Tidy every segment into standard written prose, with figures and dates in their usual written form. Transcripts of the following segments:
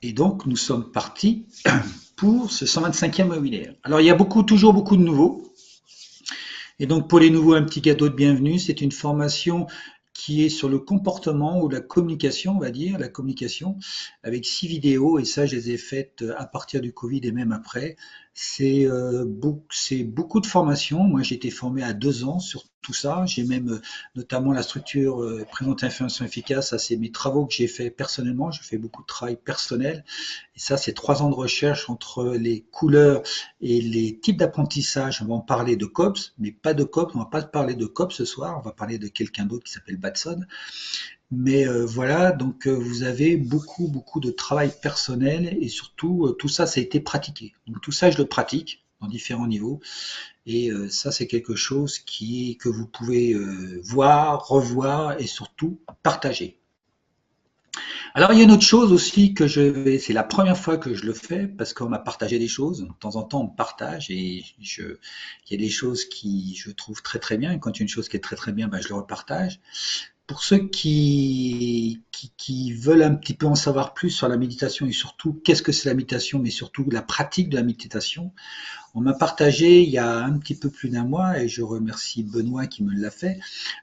Et donc, nous sommes partis pour ce 125e webinaire. Alors, il y a toujours beaucoup de nouveaux. Et donc, pour les nouveaux, un petit gâteau de bienvenue. C'est une formation qui est sur le comportement ou la communication, on va dire, la communication, avec 6 vidéos. Et ça, je les ai faites à partir du Covid et même après. C'est beaucoup de formations. Moi, j'ai été formé à 2 ans sur tout ça. J'ai même notamment la structure présenter information efficace. Ça, c'est mes travaux que j'ai fait personnellement. Je fais beaucoup de travail personnel. Et ça, c'est 3 ans de recherche entre les couleurs et les types d'apprentissage. On va en parler de COPS, mais pas de COPS. On va pas parler de COPS ce soir. On va parler de quelqu'un d'autre qui s'appelle Batson. Mais voilà, donc vous avez beaucoup de travail personnel et surtout tout ça, ça a été pratiqué. Donc tout ça, je le pratique dans différents niveaux et ça, c'est quelque chose que vous pouvez voir, revoir et surtout partager. Alors il y a une autre chose aussi c'est la première fois que je le fais parce qu'on m'a partagé des choses. De temps en temps, on me partage et il y a des choses qui je trouve très bien. Et quand il y a une chose qui est très bien, ben, je le repartage. Pour ceux qui veulent un petit peu en savoir plus sur la méditation et surtout qu'est-ce que c'est la méditation, mais surtout la pratique de la méditation, on m'a partagé il y a un petit peu plus d'un mois, et je remercie Benoît qui me l'a fait,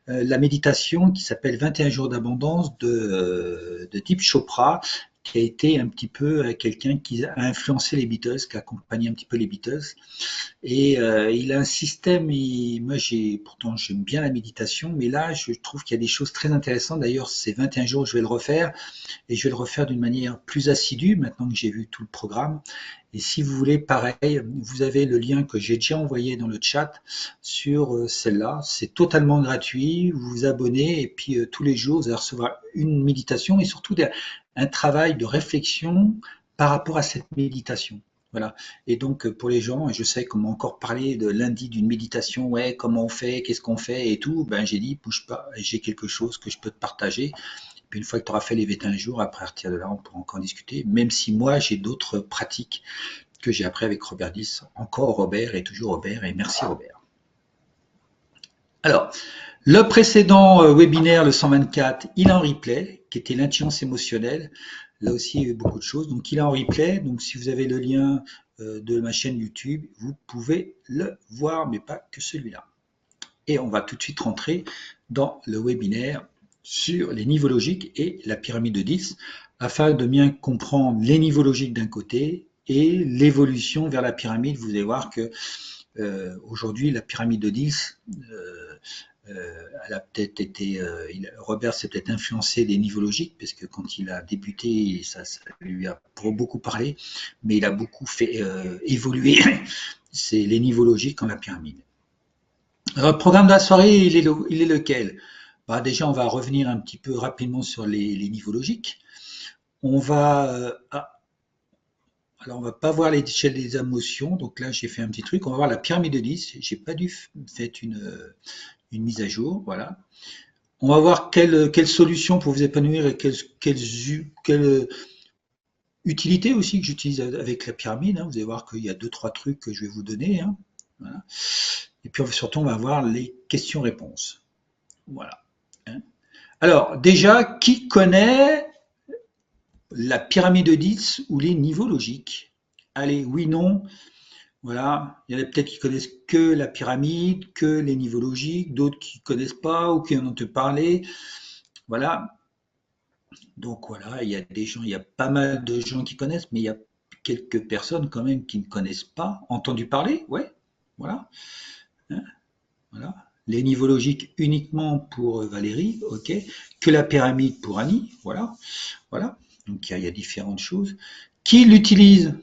la méditation qui s'appelle 21 jours d'abondance de Deepak Chopra, qui a été un petit peu quelqu'un qui a influencé les Beatles, qui a accompagné un petit peu les Beatles. Et il a un système, moi pourtant j'aime bien la méditation, mais là je trouve qu'il y a des choses très intéressantes. D'ailleurs, ces 21 jours, je vais le refaire, et je vais le refaire d'une manière plus assidue, maintenant que j'ai vu tout le programme. Et si vous voulez, pareil, vous avez le lien que j'ai déjà envoyé dans le chat sur celle-là. C'est totalement gratuit, vous vous abonnez, et puis tous les jours, vous allez recevoir une méditation, et surtout un travail de réflexion par rapport à cette méditation. Voilà. Et donc, pour les gens, et je sais qu'on m'a encore parlé de lundi d'une méditation, ouais, comment on fait, qu'est-ce qu'on fait et tout, ben j'ai dit, bouge pas, j'ai quelque chose que je peux te partager. Puis une fois que tu auras fait les 21 jours, à partir de là, on pourra encore discuter, même si moi, j'ai d'autres pratiques que j'ai appris avec Robert Diss, encore Robert et toujours Robert, et merci Robert. Alors, le précédent webinaire, le 124, il est en replay, qui était l'intelligence émotionnelle. Là aussi, il y a eu beaucoup de choses. Donc, il est en replay. Donc, si vous avez le lien de ma chaîne YouTube, vous pouvez le voir, mais pas que celui-là. Et on va tout de suite rentrer dans le webinaire sur les niveaux logiques et la pyramide de 10, afin de bien comprendre les niveaux logiques d'un côté et l'évolution vers la pyramide. Vous allez voir que aujourd'hui, la pyramide de 10, elle a peut-être été, Robert s'est peut-être influencé des niveaux logiques, parce que quand il a débuté, ça lui a beaucoup parlé, mais il a beaucoup fait évoluer les niveaux logiques dans la pyramide. Alors, le programme de la soirée, il est lequel? Bah, déjà, on va revenir un petit peu rapidement sur les niveaux logiques. On va, alors on va pas voir l'échelle des émotions, donc là j'ai fait un petit truc. On va voir la pyramide de 10. J'ai pas dû faire une mise à jour, voilà. On va voir quelle solution pour vous épanouir et quelle utilité aussi que j'utilise avec la pyramide, hein. Vous allez voir qu'il y a 2-3 trucs que je vais vous donner, hein. Voilà. Et puis surtout, on va voir les questions-réponses. Voilà. Hein. Alors, déjà, qui connaît la pyramide de 10 ou les niveaux logiques? Allez, oui, non. Voilà. Il y en a peut-être qui connaissent que la pyramide, que les niveaux logiques, d'autres qui ne connaissent pas ou qui en ont entendu parler. Voilà. Donc voilà, il y a pas mal de gens qui connaissent, mais il y a quelques personnes quand même qui ne connaissent pas. Entendu parler? Ouais. Voilà. Hein, voilà. Les niveaux logiques uniquement pour Valérie, ok. Que la pyramide pour Annie, voilà. Voilà. Donc il y a différentes choses. Qui l'utilise?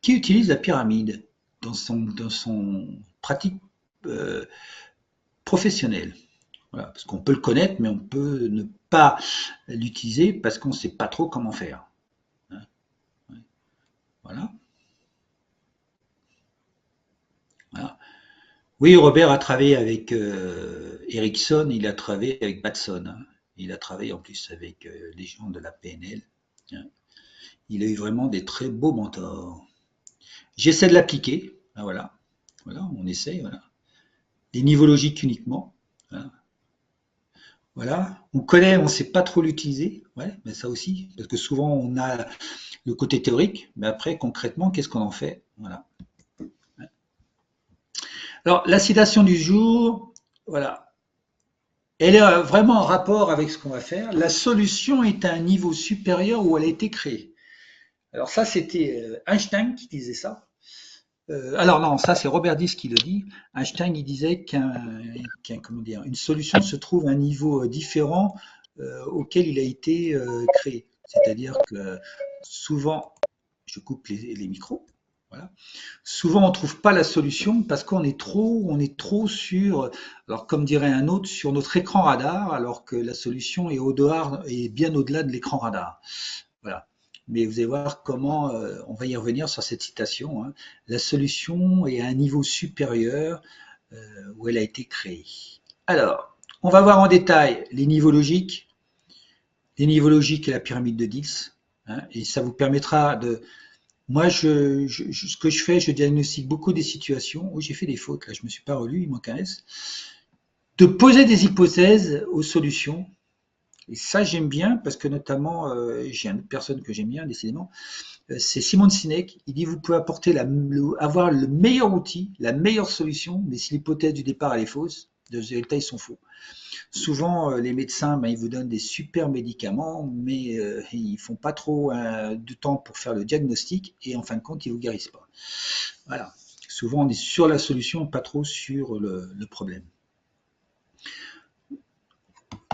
Qui utilise la pyramide dans son pratique euh, professionnelle? Voilà, parce qu'on peut le connaître, mais on peut ne pas l'utiliser parce qu'on ne sait pas trop comment faire. Hein. Voilà. Voilà. Oui, Robert a travaillé avec Ericsson, il a travaillé avec Batson, hein. Il a travaillé en plus avec les gens de la PNL. Hein. Il a eu vraiment des très beaux mentors. J'essaie de l'appliquer. Ah, voilà. Voilà, on essaye. Voilà. Les niveaux logiques uniquement. Voilà. Voilà. On connaît, on ne sait pas trop l'utiliser. Ouais, mais ça aussi. Parce que souvent, on a le côté théorique, mais après, concrètement, qu'est-ce qu'on en fait? Voilà. Alors, la citation du jour, voilà, elle est vraiment en rapport avec ce qu'on va faire. La solution est à un niveau supérieur où elle a été créée. Alors ça, c'était Einstein qui disait ça. Alors non, ça c'est Robert Dice qui le dit. Einstein, il disait comment dire, une solution se trouve à un niveau différent auquel il a été créé. C'est-à-dire que souvent, je coupe les micros, voilà. Souvent, on ne trouve pas la solution parce qu'on est trop sur, alors comme dirait un autre, sur notre écran radar, alors que la solution est au dehors et bien au-delà de l'écran radar. Voilà. Mais vous allez voir comment on va y revenir sur cette citation. Hein. La solution est à un niveau supérieur où elle a été créée. Alors, on va voir en détail les niveaux logiques et la pyramide de Dix. Hein, et ça vous permettra de. Moi, ce que je fais, je diagnostique beaucoup des situations. Oh, j'ai fait des fautes, là, je ne me suis pas relu, il manque un S. De poser des hypothèses aux solutions. Et ça, j'aime bien parce que notamment, j'ai une personne que j'aime bien, décidément, c'est Simon Sinek. Il dit vous pouvez avoir le meilleur outil, la meilleure solution, mais si l'hypothèse du départ elle est fausse, les résultats ils sont faux. Souvent, les médecins, ben, ils vous donnent des super médicaments, mais ils font pas trop de temps pour faire le diagnostic et en fin de compte, ils vous guérissent pas. Voilà. Souvent, on est sur la solution, pas trop sur le problème.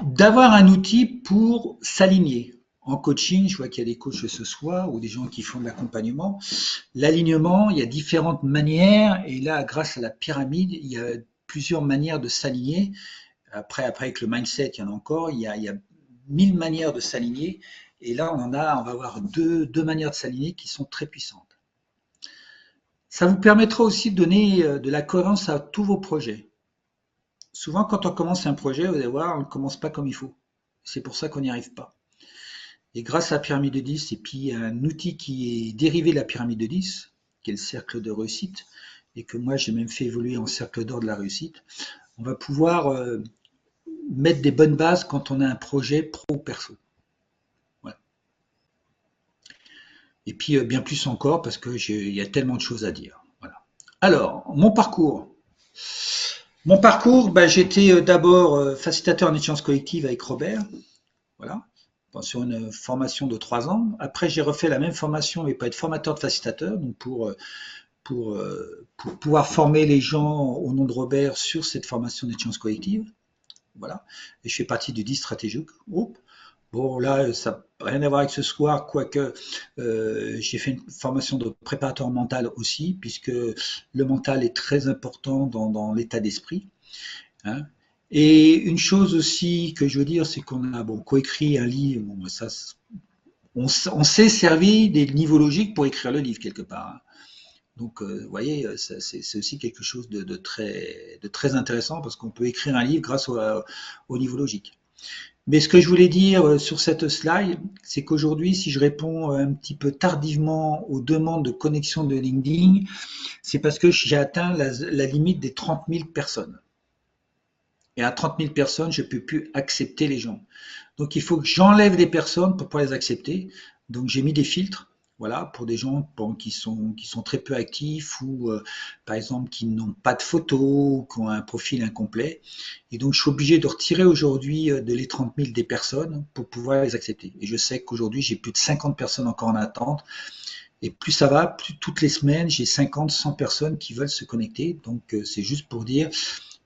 D'avoir un outil pour s'aligner. En coaching, je vois qu'il y a des coachs ce soir ou des gens qui font de l'accompagnement. L'alignement, il y a différentes manières et là, grâce à la pyramide, il y a plusieurs manières de s'aligner. Après, avec le mindset, il y en a encore. Il y a 1000 manières de s'aligner et là, on va avoir deux manières de s'aligner qui sont très puissantes. Ça vous permettra aussi de donner de la cohérence à tous vos projets. Souvent, quand on commence un projet, vous allez voir, on ne commence pas comme il faut. C'est pour ça qu'on n'y arrive pas. Et grâce à la pyramide de 10, et puis un outil qui est dérivé de la pyramide de 10, qui est le cercle de réussite, et que moi j'ai même fait évoluer en cercle d'or de la réussite, on va pouvoir mettre des bonnes bases quand on a un projet pro ou perso. Voilà. Et puis bien plus encore, parce qu'il y a tellement de choses à dire. Voilà. Alors, mon parcours. Ben, j'étais d'abord facilitateur en échange collective avec Robert. Voilà. Sur une formation de 3 ans. Après, j'ai refait la même formation, mais pour être formateur de facilitateur, donc pour pouvoir former les gens au nom de Robert sur cette formation d'échange collective. Voilà. Et je fais partie du 10 Stratégique Group. Bon, là, ça n'a rien à voir avec ce soir, quoique j'ai fait une formation de préparateur mental aussi, puisque le mental est très important dans l'état d'esprit. Hein. Et une chose aussi que je veux dire, c'est qu'on a coécrit un livre, bon, ça, on s'est servi des niveaux logiques pour écrire le livre quelque part. Hein. Donc, vous voyez, c'est aussi quelque chose de très intéressant parce qu'on peut écrire un livre grâce au niveau logique. Mais ce que je voulais dire sur cette slide, c'est qu'aujourd'hui, si je réponds un petit peu tardivement aux demandes de connexion de LinkedIn, c'est parce que j'ai atteint la limite des 30 000 personnes. Et à 30 000 personnes, je ne peux plus accepter les gens. Donc, il faut que j'enlève des personnes pour pouvoir les accepter. Donc, j'ai mis des filtres, voilà, pour des gens qui sont très peu actifs ou, par exemple, qui n'ont pas de photos ou qui ont un profil incomplet. Et donc, je suis obligé de retirer aujourd'hui de les 30 000 des personnes pour pouvoir les accepter. Et je sais qu'aujourd'hui, j'ai plus de 50 personnes encore en attente. Et plus ça va, plus toutes les semaines, j'ai 50, 100 personnes qui veulent se connecter. Donc, c'est juste pour dire,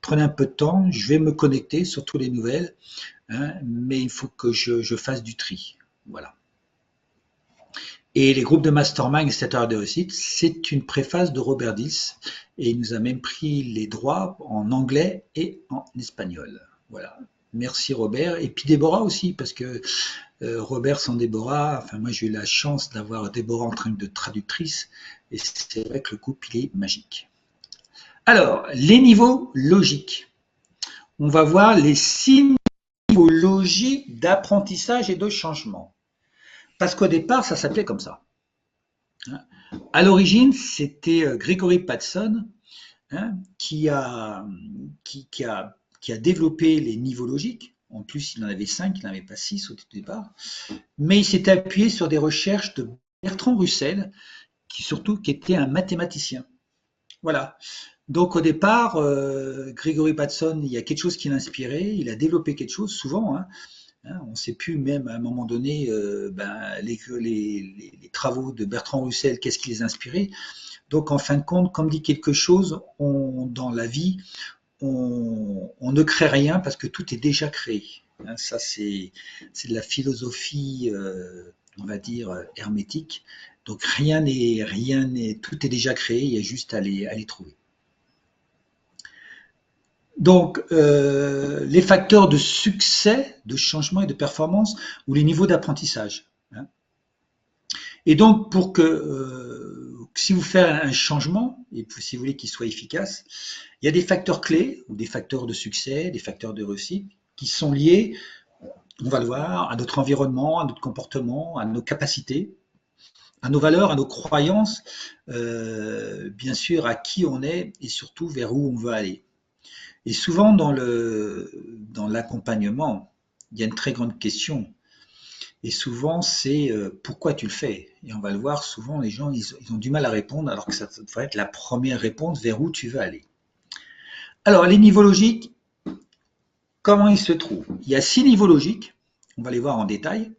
prenez un peu de temps, je vais me connecter, surtout les nouvelles, hein, mais il faut que je fasse du tri. Voilà. Et les groupes de mastermind et cette heure de réussite, c'est une préface de Robert Dills et il nous a même pris les droits en anglais et en espagnol. Voilà. Merci Robert. Et puis Déborah aussi, parce que Robert sans Déborah, enfin moi j'ai eu la chance d'avoir Déborah en train de traductrice et c'est vrai que le couple il est magique. Alors, les niveaux logiques. On va voir les 6 niveaux logiques d'apprentissage et de changement. Parce qu'au départ, ça s'appelait comme ça. À l'origine, c'était Gregory Bateson qui a développé les niveaux logiques. En plus, il en avait 5, il n'en avait pas 6 au départ. Mais il s'est appuyé sur des recherches de Bertrand Russell, qui était un mathématicien. Voilà. Donc au départ, Gregory Bateson, il y a quelque chose qui l'a inspiré, il a développé quelque chose souvent, hein. On ne sait plus même à un moment donné les travaux de Bertrand Russell, qu'est-ce qui les a inspirés. Donc en fin de compte, comme dit quelque chose, dans la vie, on ne crée rien parce que tout est déjà créé. Ça, c'est de la philosophie, on va dire, hermétique. Donc tout est déjà créé, il y a juste à les trouver. Donc, les facteurs de succès, de changement et de performance ou les niveaux d'apprentissage. Et donc, si vous faites un changement, et si vous voulez qu'il soit efficace, il y a des facteurs clés, ou des facteurs de succès, des facteurs de réussite, qui sont liés, on va le voir, à notre environnement, à notre comportement, à nos capacités, à nos valeurs, à nos croyances, bien sûr à qui on est et surtout vers où on veut aller. Et souvent dans l'accompagnement, il y a une très grande question. Et souvent, c'est pourquoi tu le fais. Et on va le voir, souvent les gens, ils ont du mal à répondre, alors que ça devrait être la première réponse vers où tu veux aller. Alors, les niveaux logiques, comment ils se trouvent? Il y a 6 niveaux logiques, on va les voir en détail.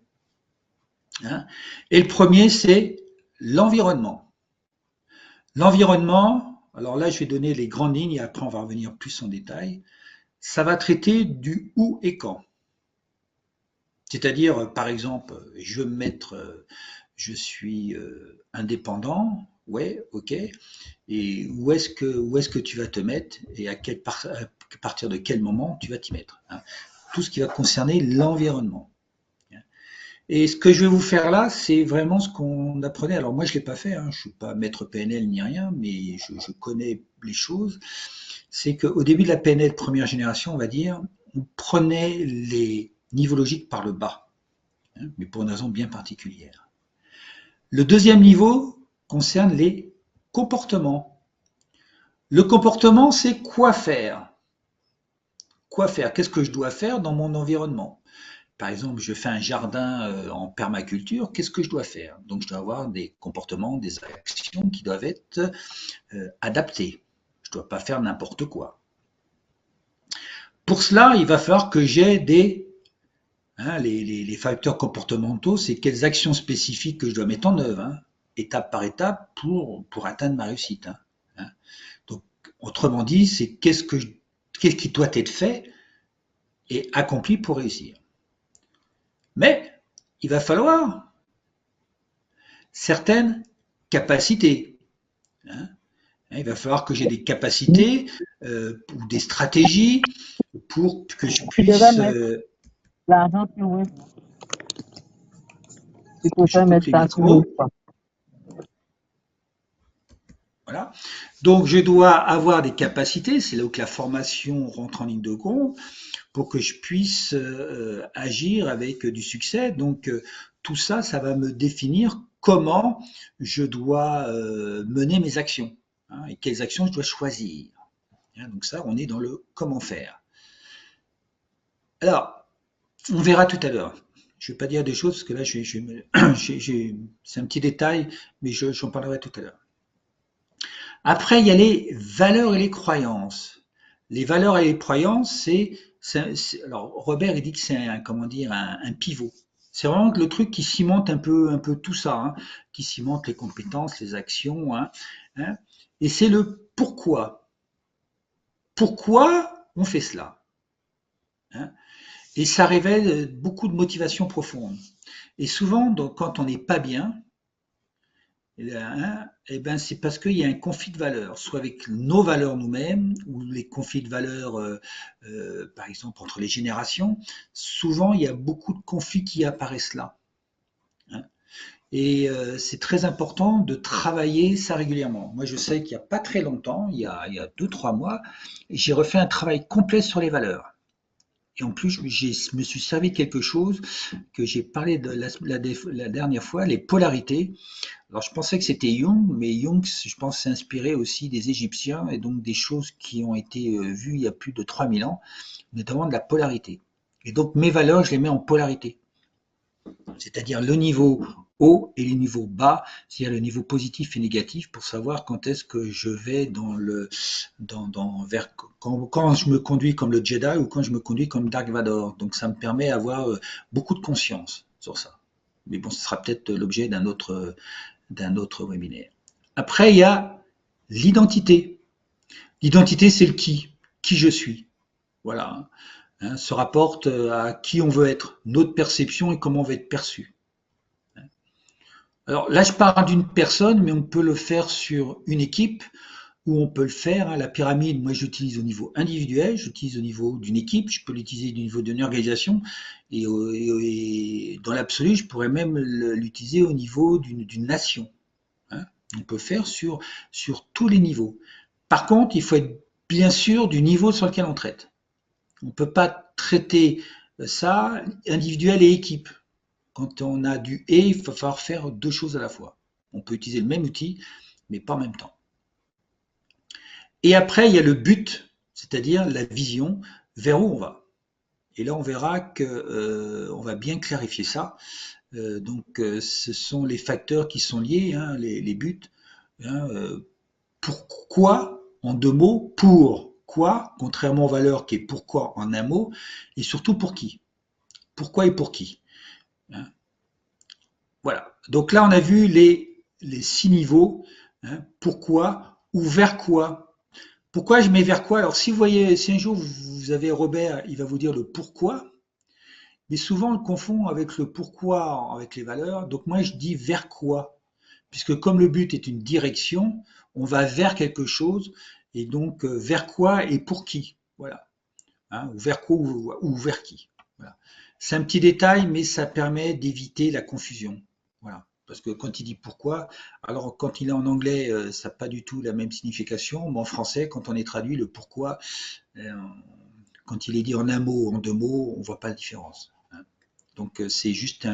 Hein. Et le premier, c'est l'environnement. L'environnement, alors là, je vais donner les grandes lignes et après, on va revenir plus en détail. Ça va traiter du où et quand. C'est-à-dire, par exemple, je veux me mettre, je suis indépendant, ouais, ok. Et où est-ce que tu vas te mettre et à partir de quel moment tu vas t'y mettre, hein. Tout ce qui va concerner l'environnement. Et ce que je vais vous faire là, c'est vraiment ce qu'on apprenait. Alors moi, je l'ai pas fait, hein, je suis pas maître PNL ni rien, mais je connais les choses. C'est qu'au début de la PNL première génération, on va dire, on prenait les niveaux logiques par le bas, hein, mais pour une raison bien particulière. Le deuxième niveau concerne les comportements. Le comportement, c'est quoi faire? Quoi faire? Qu'est-ce que je dois faire dans mon environnement? Par exemple, je fais un jardin en permaculture, qu'est-ce que je dois faire? Donc, je dois avoir des comportements, des actions qui doivent être adaptées. Je ne dois pas faire n'importe quoi. Pour cela, il va falloir que j'ai les facteurs comportementaux, c'est quelles actions spécifiques que je dois mettre en œuvre, hein, étape par étape, pour atteindre ma réussite. Hein. Donc, autrement dit, c'est qu'est-ce qui doit être fait et accompli pour réussir. Mais il va falloir certaines capacités. Hein. Il va falloir que j'ai des capacités ou des stratégies pour que je puisse. L'argent sur oui. Tu peux mettre ça sur oui. Voilà. Donc je dois avoir des capacités, c'est là où que la formation rentre en ligne de compte, pour que je puisse agir avec du succès. Donc tout ça, ça va me définir comment je dois mener mes actions, hein, et quelles actions je dois choisir. Hein, donc ça, on est dans le comment faire. Alors, on verra tout à l'heure. Je ne vais pas dire des choses parce que là, c'est un petit détail, mais j'en parlerai tout à l'heure. Après, il y a les valeurs et les croyances. Les valeurs et les croyances, alors Robert il dit que c'est un pivot. C'est vraiment le truc qui cimente un peu tout ça, hein, qui cimente les compétences, les actions, hein. Et c'est le pourquoi. Pourquoi on fait cela, hein. Et ça révèle beaucoup de motivation profonde. Et souvent, quand on n'est pas bien, c'est parce qu'il y a un conflit de valeurs, soit avec nos valeurs nous-mêmes, ou les conflits de valeurs, par exemple, entre les générations. Souvent, il y a beaucoup de conflits qui apparaissent là. Hein. Et c'est très important de travailler ça régulièrement. Moi, je sais qu'il n'y a pas très longtemps, il y a 2-3 mois, j'ai refait un travail complet sur les valeurs. Et en plus, je me suis servi de quelque chose que j'ai parlé de la dernière fois, les polarités. Alors, je pensais que c'était Jung, mais Jung, je pense, s'est inspiré aussi des Égyptiens et donc des choses qui ont été vues il y a plus de 3000 ans, notamment de la polarité. Et donc, mes valeurs, je les mets en polarité. C'est-à-dire le niveau haut et les niveaux bas, c'est-à-dire les niveaux positifs et négatifs, pour savoir quand est-ce que je vais vers quand je me conduis comme le Jedi ou quand je me conduis comme Dark Vador. Donc ça me permet d'avoir beaucoup de conscience sur ça. Mais bon, ce sera peut-être l'objet d'un autre webinaire. Après, il y a l'identité. L'identité, c'est le qui je suis. Voilà. Hein, se rapporte à qui on veut être, notre perception et comment on veut être perçu. Alors là, je parle d'une personne, mais on peut le faire sur une équipe ou on peut le faire. Hein, la pyramide, moi, j'utilise au niveau individuel, j'utilise au niveau d'une équipe, je peux l'utiliser au niveau d'une organisation et dans l'absolu, je pourrais même l'utiliser au niveau d'une nation. Hein. On peut faire sur tous les niveaux. Par contre, il faut être bien sûr du niveau sur lequel on traite. On ne peut pas traiter ça individuel et équipe. Quand on a du et, il va falloir faire deux choses à la fois. On peut utiliser le même outil, mais pas en même temps. Et après, il y a le but, c'est-à-dire la vision, vers où on va. Et là, on verra que on va bien clarifier ça. Ce sont les facteurs qui sont liés, hein, les buts. Hein, pourquoi, en deux mots, pour quoi, contrairement aux valeurs qui est pourquoi en un mot, et surtout pour qui. Pourquoi et pour qui. Hein. Voilà. Donc là, on a vu les 6 niveaux. Hein, pourquoi ou vers quoi. Pourquoi je mets vers quoi? Alors, si vous voyez, si un jour vous avez Robert, il va vous dire le pourquoi, mais souvent on le confond avec le pourquoi, avec les valeurs. Donc moi, je dis vers quoi, puisque comme le but est une direction, on va vers quelque chose, et donc vers quoi et pour qui. Voilà. Hein, ou vers quoi ou vers qui. Voilà. C'est un petit détail, mais ça permet d'éviter la confusion. Voilà. Parce que quand il dit pourquoi, alors quand il est en anglais, ça n'a pas du tout la même signification, mais en français, quand on est traduit, le pourquoi, euh, quand il est dit en un mot ou en deux mots, on ne voit pas la différence. Hein. Donc c'est juste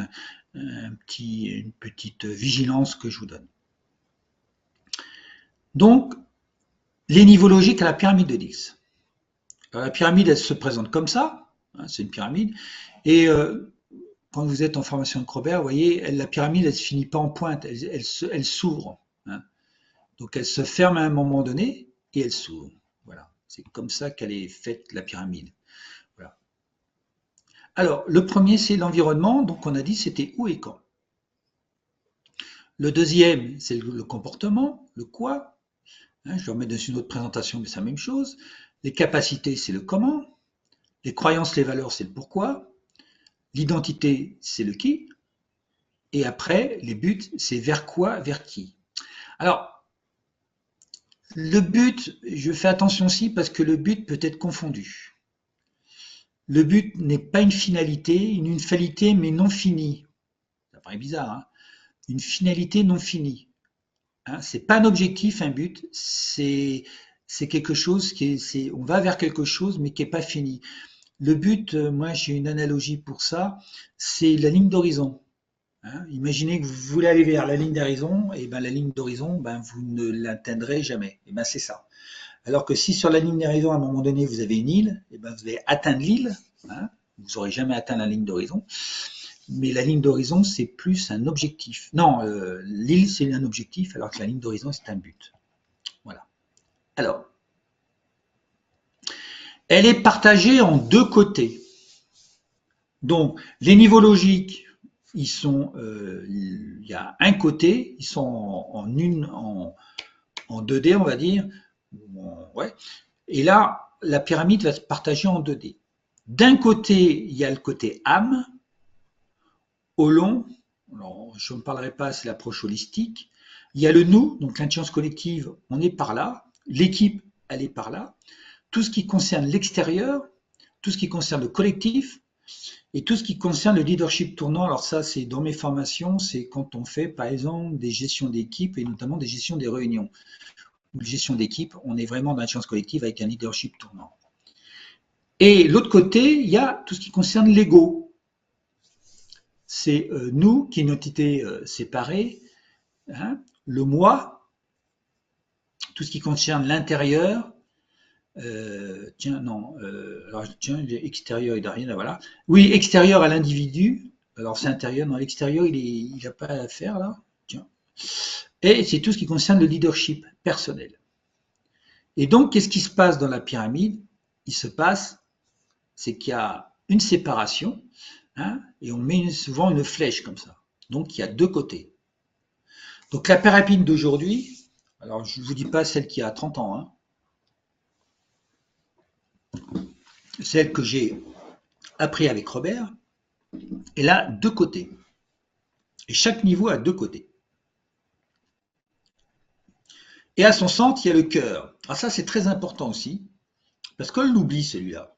une petite vigilance que je vous donne. Donc, les niveaux logiques à la pyramide de Dix. Alors, la pyramide, elle se présente comme ça, hein, c'est une pyramide, et quand vous êtes en formation de Crobert, vous voyez, la pyramide, elle ne se finit pas en pointe, elle s'ouvre. Hein. Donc elle se ferme à un moment donné et elle s'ouvre. Voilà. C'est comme ça qu'elle est faite, la pyramide. Voilà. Alors, le premier, c'est l'environnement. Donc on a dit c'était où et quand. Le deuxième, c'est le comportement, le quoi. Hein, je vais remettre dessus une autre présentation, mais c'est la même chose. Les capacités, c'est le comment. Les croyances, les valeurs, c'est le pourquoi. L'identité, c'est le qui. Et après, les buts, c'est vers quoi, vers qui. Alors, le but, je fais attention aussi parce que le but peut être confondu. Le but n'est pas une finalité, une finalité mais non finie. Ça paraît bizarre, hein, une finalité non finie. Hein, c'est pas un objectif, un but, c'est quelque chose on va vers quelque chose mais qui n'est pas fini. Le but, moi j'ai une analogie pour ça, c'est la ligne d'horizon. Hein, imaginez que vous voulez aller vers la ligne d'horizon, et ben la ligne d'horizon, ben vous ne l'atteindrez jamais. Et ben c'est ça. Alors que si sur la ligne d'horizon, à un moment donné, vous avez une île, et ben vous allez atteindre l'île. Hein, vous n'aurez jamais atteint la ligne d'horizon. Mais la ligne d'horizon, c'est plus un objectif. Non, l'île, c'est un objectif, alors que la ligne d'horizon, c'est un but. Voilà. Alors, elle est partagée en deux côtés. Donc, les niveaux logiques, il y a un côté, ils sont en 2D, on va dire. Ouais. Et là, la pyramide va se partager en 2D. D'un côté, il y a le côté âme, au long, alors, je ne parlerai pas, c'est l'approche holistique. Il y a le nous, donc l'intelligence collective, on est par là. L'équipe, elle est par là. Tout ce qui concerne l'extérieur, tout ce qui concerne le collectif, et tout ce qui concerne le leadership tournant, alors ça c'est dans mes formations, c'est quand on fait par exemple des gestions d'équipe et notamment des gestions des réunions. Ou gestion d'équipe, on est vraiment dans l'intelligence collective avec un leadership tournant. Et l'autre côté, il y a tout ce qui concerne l'ego. C'est nous qui est une entité séparée, hein, le moi, tout ce qui concerne l'intérieur, extérieur, il n'a rien à voilà. Oui, extérieur à l'individu, Alors c'est intérieur, dans l'extérieur, il n'a pas à faire là. Tiens. Et c'est tout ce qui concerne le leadership personnel. Et donc, qu'est-ce qui se passe dans la pyramide? Il se passe, c'est qu'il y a une séparation, hein, et on met souvent une flèche comme ça. Donc, il y a deux côtés. Donc, la pyramide d'aujourd'hui, alors je ne vous dis pas celle qui a 30 ans, hein, celle que j'ai appris avec Robert, elle a deux côtés. Et chaque niveau a deux côtés. Et à son centre, il y a le cœur. Alors ça, c'est très important aussi, parce qu'on l'oublie celui-là.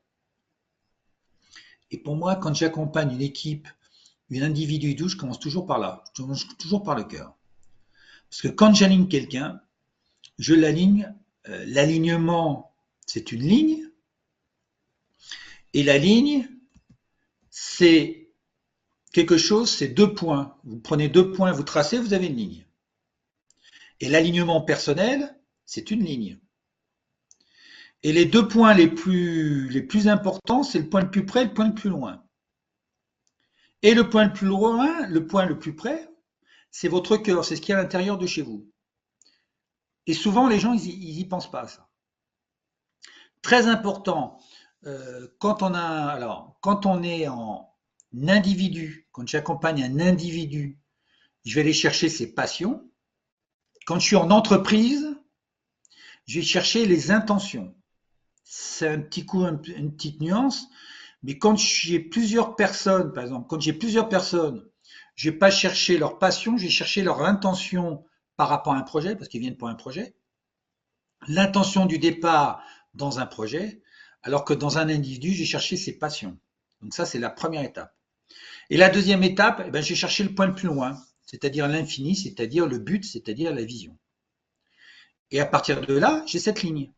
Et pour moi, quand j'accompagne une équipe, un individu et tout, je commence toujours par là. Je commence toujours par le cœur. Parce que quand j'aligne quelqu'un, je l'aligne. L'alignement, c'est une ligne. Et la ligne, c'est quelque chose, c'est deux points. Vous prenez deux points, vous tracez, vous avez une ligne. Et l'alignement personnel, c'est une ligne. Et les deux points les plus importants, c'est le point le plus près et le point le plus loin. Et le point le plus loin, le point le plus près, c'est votre cœur, c'est ce qui est à l'intérieur de chez vous. Et souvent, les gens, ils y pensent pas à ça. Très important, quand on est en individu, quand j'accompagne un individu, je vais aller chercher ses passions. Quand je suis en entreprise, je vais chercher les intentions. C'est un petit coup, une petite nuance, mais quand j'ai plusieurs personnes, par exemple, quand j'ai plusieurs personnes, je vais pas chercher leur passion, je vais chercher leur intention par rapport à un projet, parce qu'ils viennent pour un projet. L'intention du départ dans un projet, alors que dans un individu, j'ai cherché ses passions. Donc ça, c'est la première étape. Et la deuxième étape, eh ben, j'ai cherché le point le plus loin, c'est-à-dire l'infini, c'est-à-dire le but, c'est-à-dire la vision. Et à partir de là, j'ai cette ligne.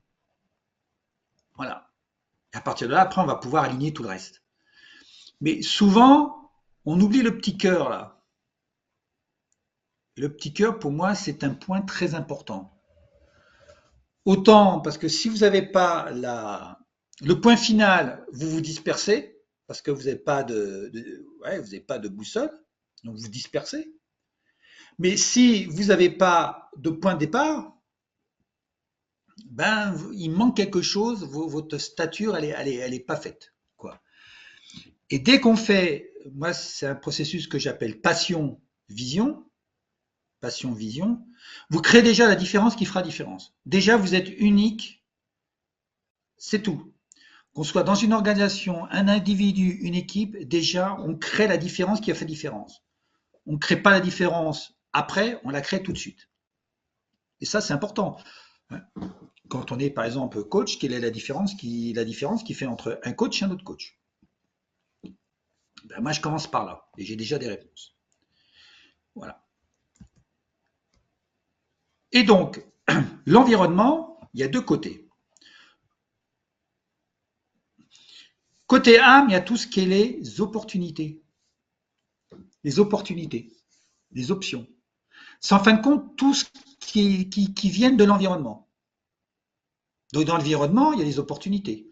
Voilà. Et à partir de là, après, on va pouvoir aligner tout le reste. Mais souvent, on oublie le petit cœur là. Le petit cœur, pour moi, c'est un point très important. Autant parce que si vous n'avez pas le point final, vous vous dispersez parce que vous n'avez pas vous n'avez pas de boussole, donc vous dispersez. Mais si vous n'avez pas de point de départ, ben il manque quelque chose, votre stature elle est pas faite, quoi. Et dès qu'on fait, moi c'est un processus que j'appelle passion-vision, passion-vision, vous créez déjà la différence qui fera différence. Déjà vous êtes unique, c'est tout. Qu'on soit dans une organisation, un individu, une équipe, déjà on crée la différence qui a fait différence. On ne crée pas la différence après, on la crée tout de suite. Et ça c'est important. Quand on est par exemple coach, quelle est la différence qui fait entre un coach et un autre coach? Ben, moi je commence par là et j'ai déjà des réponses. Voilà. Et donc, l'environnement, il y a deux côtés. Côté âme, il y a tout ce qui est les opportunités. Les opportunités, les options. C'est en fin de compte tout ce qui viennent de l'environnement. Donc dans l'environnement, il y a des opportunités.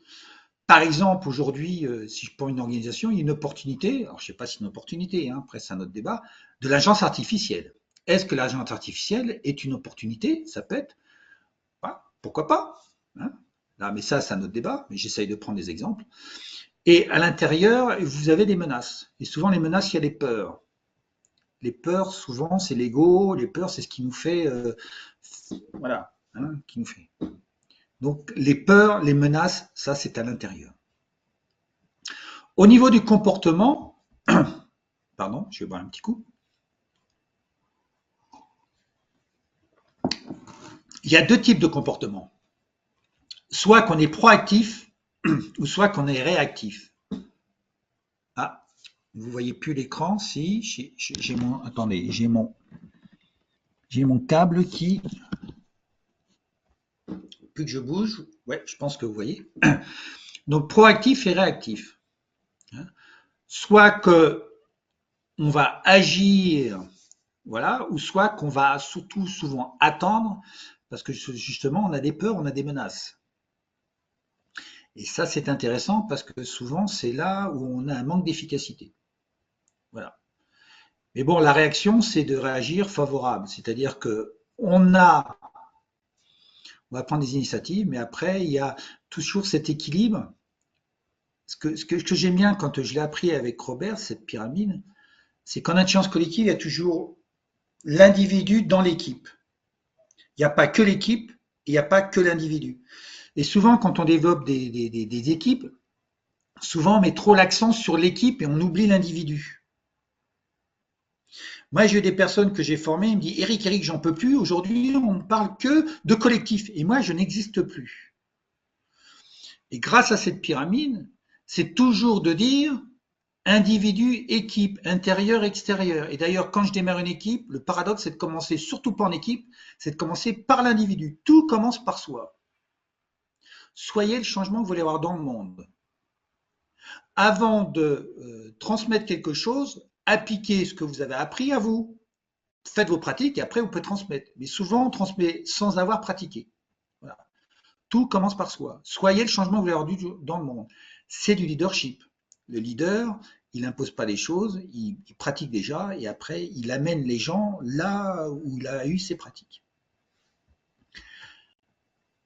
Par exemple, aujourd'hui, si je prends une organisation, il y a une opportunité, alors je ne sais pas si c'est une opportunité, hein, après c'est un autre débat, de l'agence artificielle. Est-ce que l'agence artificielle est une opportunité? Ça peut être. Voilà, pourquoi pas, hein. Là, mais ça, c'est un autre débat, mais j'essaye de prendre des exemples. Et à l'intérieur, vous avez des menaces. Et souvent, les menaces, il y a des peurs. Les peurs, souvent, c'est l'ego. Les peurs, c'est ce qui nous fait, voilà, hein, qui nous fait. Donc, les peurs, les menaces, ça, c'est à l'intérieur. Au niveau du comportement, pardon, je vais boire un petit coup. Il y a deux types de comportements. Soit qu'on est proactif, ou soit qu'on est réactif. Ah, vous voyez plus l'écran? Si, j'ai mon, attendez, j'ai mon câble qui, plus que je bouge, ouais, je pense que vous voyez. Donc proactif et réactif. Soit que on va agir, voilà, ou soit qu'on va surtout souvent attendre, parce que justement on a des peurs, on a des menaces. Et ça c'est intéressant parce que souvent c'est là où on a un manque d'efficacité. Voilà. Mais bon, la réaction, c'est de réagir favorable. C'est-à-dire que on va prendre des initiatives, mais après, il y a toujours cet équilibre. Ce que j'aime bien quand je l'ai appris avec Robert, cette pyramide, c'est qu'en intelligence collective, il y a toujours l'individu dans l'équipe. Il n'y a pas que l'équipe, il n'y a pas que l'individu. Et souvent, quand on développe des équipes, souvent on met trop l'accent sur l'équipe et on oublie l'individu. Moi, j'ai eu des personnes que j'ai formées, ils me disent Eric, j'en peux plus. Aujourd'hui, on ne parle que de collectif. Et moi, je n'existe plus. Et grâce à cette pyramide, c'est toujours de dire individu, équipe, intérieur, extérieur. Et d'ailleurs, quand je démarre une équipe, le paradoxe, c'est de commencer, surtout pas en équipe, c'est de commencer par l'individu. Tout commence par soi. Soyez le changement que vous voulez avoir dans le monde. Avant de transmettre quelque chose, appliquez ce que vous avez appris à vous. Faites vos pratiques et après vous pouvez transmettre. Mais souvent, on transmet sans avoir pratiqué. Voilà. Tout commence par soi. Soyez le changement que vous voulez avoir dans le monde. C'est du leadership. Le leader, il n'impose pas les choses, il pratique déjà et après, il amène les gens là où il a eu ses pratiques.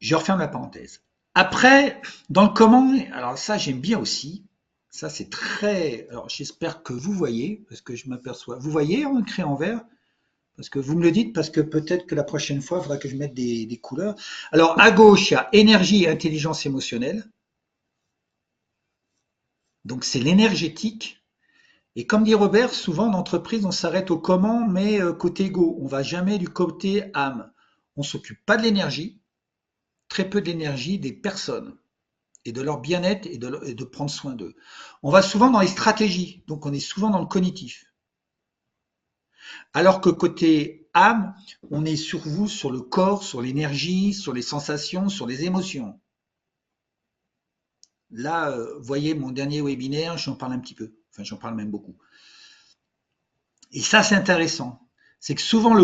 Je referme la parenthèse. Après, dans le comment, alors ça j'aime bien aussi, ça c'est très, alors j'espère que vous voyez, parce que je m'aperçois, vous voyez en écrit en vert, parce que vous me le dites, parce que peut-être que la prochaine fois, il faudra que je mette des couleurs. Alors à gauche, il y a énergie et intelligence émotionnelle, donc c'est l'énergétique. Et comme dit Robert, souvent en entreprise, on s'arrête au comment, mais côté ego, on va jamais du côté âme. On s'occupe pas de l'énergie, très peu de l'énergie des personnes et de leur bien-être et de prendre soin d'eux. On va souvent dans les stratégies, donc on est souvent dans le cognitif. Alors que côté âme, on est sur vous, sur le corps, sur l'énergie, sur les sensations, sur les émotions. Là, voyez mon dernier webinaire, j'en parle un petit peu, enfin j'en parle même beaucoup. Et ça c'est intéressant, c'est que souvent on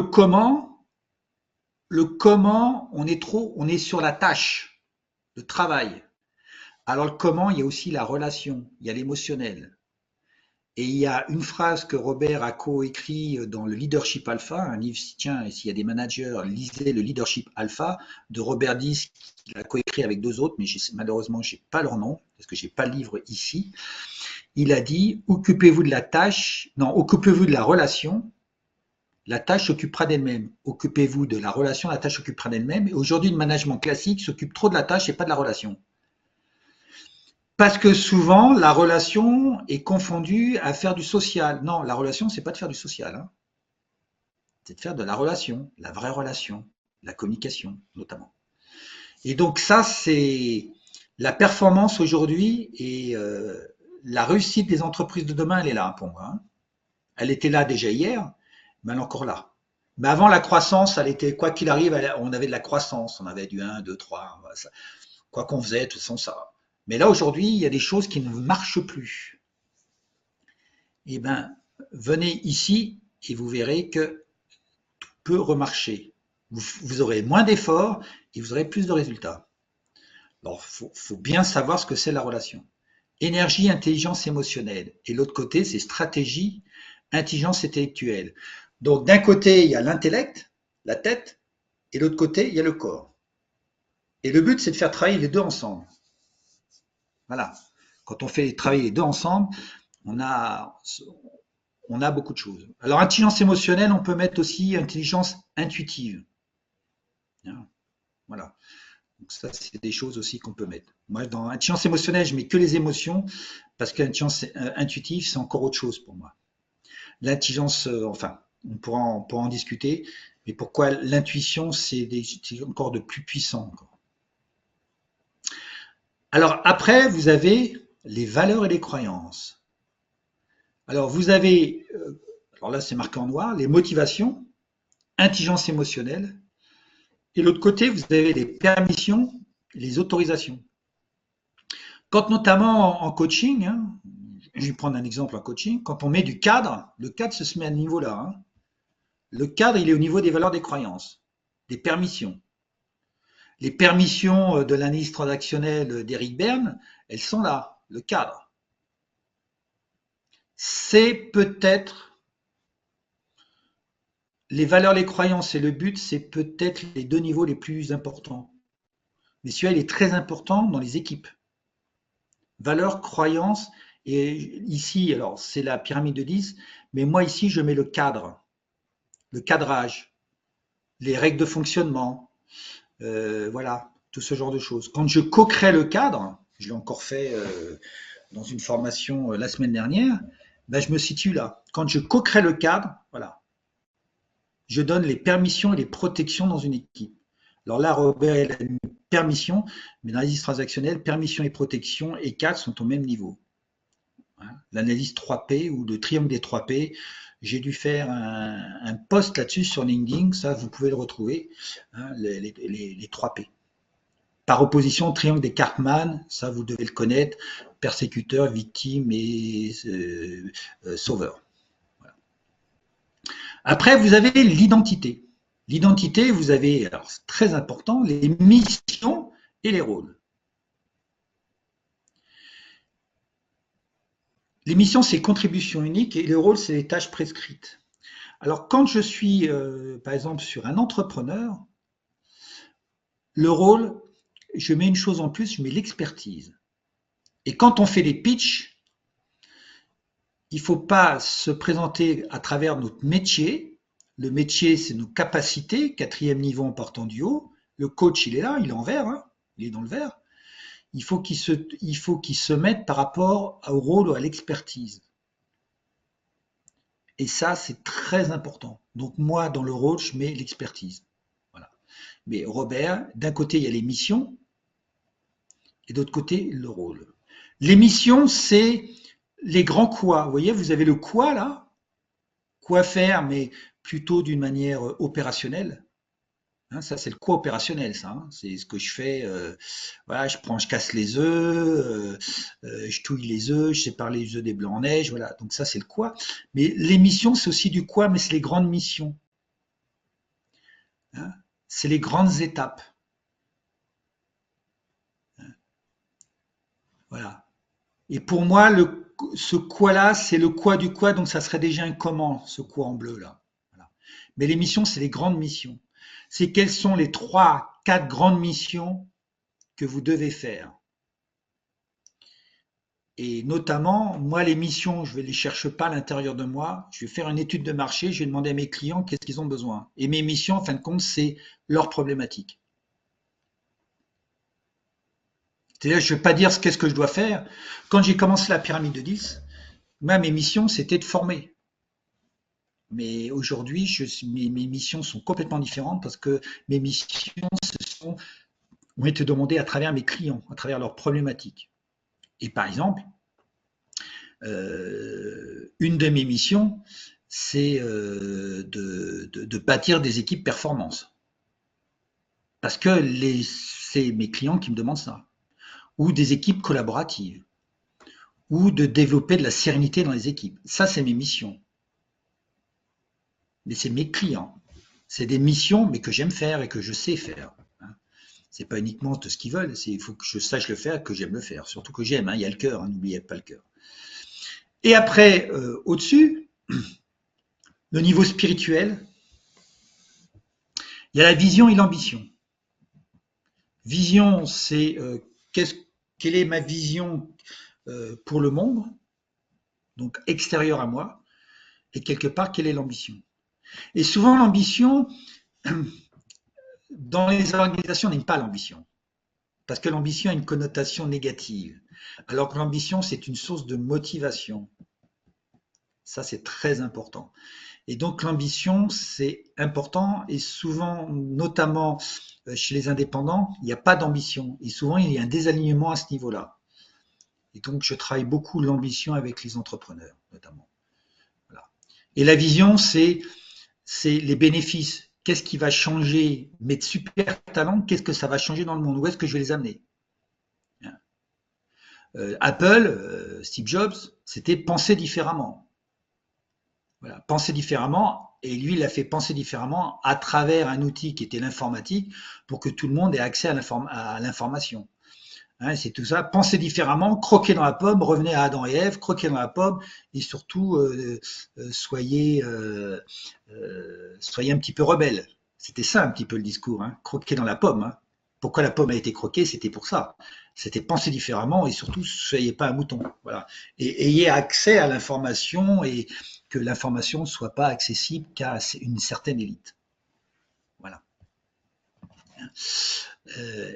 est sur la tâche, le travail. Alors le comment, il y a aussi la relation, il y a l'émotionnel. Et il y a une phrase que Robert a coécrit dans le Leadership Alpha, un livre, tiens, et s'il y a des managers, lisez le Leadership Alpha de Robert Disc, qu'il a coécrit avec deux autres, mais malheureusement, je n'ai pas leur nom, parce que je n'ai pas le livre ici. Il a dit, occupez-vous de la tâche, non, occupez-vous de la relation, la tâche s'occupera d'elle-même. Occupez-vous de la relation, la tâche s'occupera d'elle-même. Et aujourd'hui, le management classique s'occupe trop de la tâche et pas de la relation. Parce que souvent, la relation est confondue à faire du social. Non, la relation, c'est pas de faire du social. Hein. C'est de faire de la relation, la vraie relation, la communication notamment. Et donc ça, c'est la performance aujourd'hui et la réussite des entreprises de demain, elle est là pour moi. Hein. Elle était là déjà hier, mais elle est encore là. Mais avant, la croissance, elle était, quoi qu'il arrive, on avait de la croissance. On avait du 1, 2, 3. Quoi qu'on faisait, de toute façon, ça. Mais là, aujourd'hui, il y a des choses qui ne marchent plus. Eh bien, venez ici et vous verrez que tout peut remarcher. Vous aurez moins d'efforts et vous aurez plus de résultats. Alors, faut bien savoir ce que c'est la relation. Énergie, intelligence émotionnelle. Et l'autre côté, c'est stratégie, intelligence intellectuelle. Donc, d'un côté, il y a l'intellect, la tête, et de l'autre côté, il y a le corps. Et le but, c'est de faire travailler les deux ensemble. Voilà. Quand on fait travailler les deux ensemble, on a beaucoup de choses. Alors, intelligence émotionnelle, on peut mettre aussi intelligence intuitive. Voilà. Donc ça, c'est des choses aussi qu'on peut mettre. Moi, dans intelligence émotionnelle, je mets que les émotions, parce que l'intelligence intuitive, c'est encore autre chose pour moi. L'intelligence, enfin, on pourra en discuter, mais pourquoi l'intuition, c'est encore de plus puissant. Encore. Alors après, vous avez les valeurs et les croyances. Alors vous avez, alors là c'est marqué en noir, les motivations, intelligence émotionnelle, et l'autre côté, vous avez les permissions, les autorisations. Quand notamment en coaching, hein, je vais prendre un exemple en coaching, quand on met du cadre, le cadre se met à ce niveau-là. Hein. Le cadre, il est au niveau des valeurs des croyances, des permissions. Les permissions de l'analyse transactionnelle d'Eric Berne, elles sont là, le cadre. C'est peut-être les valeurs, les croyances et le but, c'est peut-être les deux niveaux les plus importants. Mais celui-là, il est très important dans les équipes. Valeurs, croyances, et ici, alors c'est la pyramide de 10, mais moi ici, je mets le cadre, le cadrage, les règles de fonctionnement, voilà, tout ce genre de choses. Quand je co-crée le cadre, je l'ai encore fait dans une formation la semaine dernière, ben, je me situe là. Quand je co-crée le cadre, voilà, je donne les permissions et les protections dans une équipe. Alors là, Robert, il a mis permission, mais dans l'analyse transactionnelle, permission et protection et cadre sont au même niveau. L'analyse 3P ou le triangle des 3P, j'ai dû faire un post là-dessus sur LinkedIn, ça vous pouvez le retrouver, hein, les 3P. Par opposition, triangle des Karpman, ça vous devez le connaître, persécuteur, victime et sauveur. Voilà. Après, vous avez l'identité. L'identité, vous avez, alors c'est très important, les missions et les rôles. Les missions, c'est contribution unique et les rôles, c'est les tâches prescrites. Alors, quand je suis, par exemple, sur un entrepreneur, le rôle, je mets une chose en plus, je mets l'expertise. Et quand on fait des pitchs, il ne faut pas se présenter à travers notre métier. Le métier, c'est nos capacités, quatrième niveau en partant du haut. Le coach, il est là, il est en vert, hein, il est dans le vert. Il faut qu'il se mette par rapport au rôle ou à l'expertise. Et ça, c'est très important. Donc moi, dans le rôle, je mets l'expertise. Voilà. Mais Robert, d'un côté, il y a les missions, et d'autre côté, le rôle. Les missions, c'est les grands quoi. Vous voyez, vous avez le quoi là, quoi faire, mais plutôt d'une manière opérationnelle. Hein, ça, c'est le quoi opérationnel, ça. Hein. C'est ce que je fais. Voilà, je casse les œufs, je touille les œufs, je sépare les œufs des blancs en neige. Voilà. Donc ça, c'est le quoi. Mais les missions, c'est aussi du quoi, mais c'est les grandes missions. Hein. C'est les grandes étapes. Hein. Voilà. Et pour moi, ce quoi-là, c'est le quoi du quoi, donc ça serait déjà un comment, ce quoi en bleu là. Voilà. Mais les missions, c'est les grandes missions. C'est quelles sont les 3, 4 grandes missions que vous devez faire. Et notamment, moi, les missions, je ne les cherche pas à l'intérieur de moi. Je vais faire une étude de marché, je vais demander à mes clients qu'est-ce qu'ils ont besoin. Et mes missions, en fin de compte, c'est leur problématique. C'est-à-dire, je ne vais pas dire qu'est-ce que je dois faire. Quand j'ai commencé la pyramide de 10, moi, mes missions, c'était de former. Mais aujourd'hui, mes missions sont complètement différentes parce que mes missions ont été demandées à travers mes clients, à travers leurs problématiques. Et par exemple, une de mes missions, c'est de bâtir des équipes performance. Parce que c'est mes clients qui me demandent ça. Ou des équipes collaboratives. Ou de développer de la sérénité dans les équipes. Ça, c'est mes missions. Mais c'est mes clients. C'est des missions, mais que j'aime faire et que je sais faire. C'est pas uniquement de ce qu'ils veulent, il faut que je sache le faire, que j'aime le faire. Surtout que j'aime, hein, il y a le cœur, hein, n'oubliez pas le cœur. Et après, au-dessus, le niveau spirituel, il y a la vision et l'ambition. Vision, c'est quelle est ma vision pour le monde, donc extérieure à moi, et quelque part, quelle est l'ambition. Et souvent, l'ambition, dans les organisations, on n'aime pas l'ambition, parce que l'ambition a une connotation négative, alors que l'ambition, c'est une source de motivation. Ça, c'est très important. Et donc l'ambition, c'est important et souvent, notamment chez les indépendants, il n'y a pas d'ambition et souvent il y a un désalignement à ce niveau-là. Et donc je travaille beaucoup l'ambition avec les entrepreneurs, notamment. Voilà. Et la vision, c'est les bénéfices. Qu'est-ce qui va changer mes super talents? Qu'est-ce que ça va changer dans le monde? Où est-ce que je vais les amener? Apple, Steve Jobs, c'était penser différemment. Voilà, penser différemment, et lui, il a fait penser différemment à travers un outil qui était l'informatique pour que tout le monde ait accès à l'information. Hein, c'est tout ça. Pensez différemment, croquez dans la pomme, revenez à Adam et Ève, croquez dans la pomme, et surtout soyez un petit peu rebelle. C'était ça un petit peu le discours, hein, croquer dans la pomme. Hein. Pourquoi la pomme a été croquée? C'était pour ça. C'était penser différemment et surtout soyez pas un mouton. Voilà. Et ayez accès à l'information et que l'information ne soit pas accessible qu'à une certaine élite. Voilà.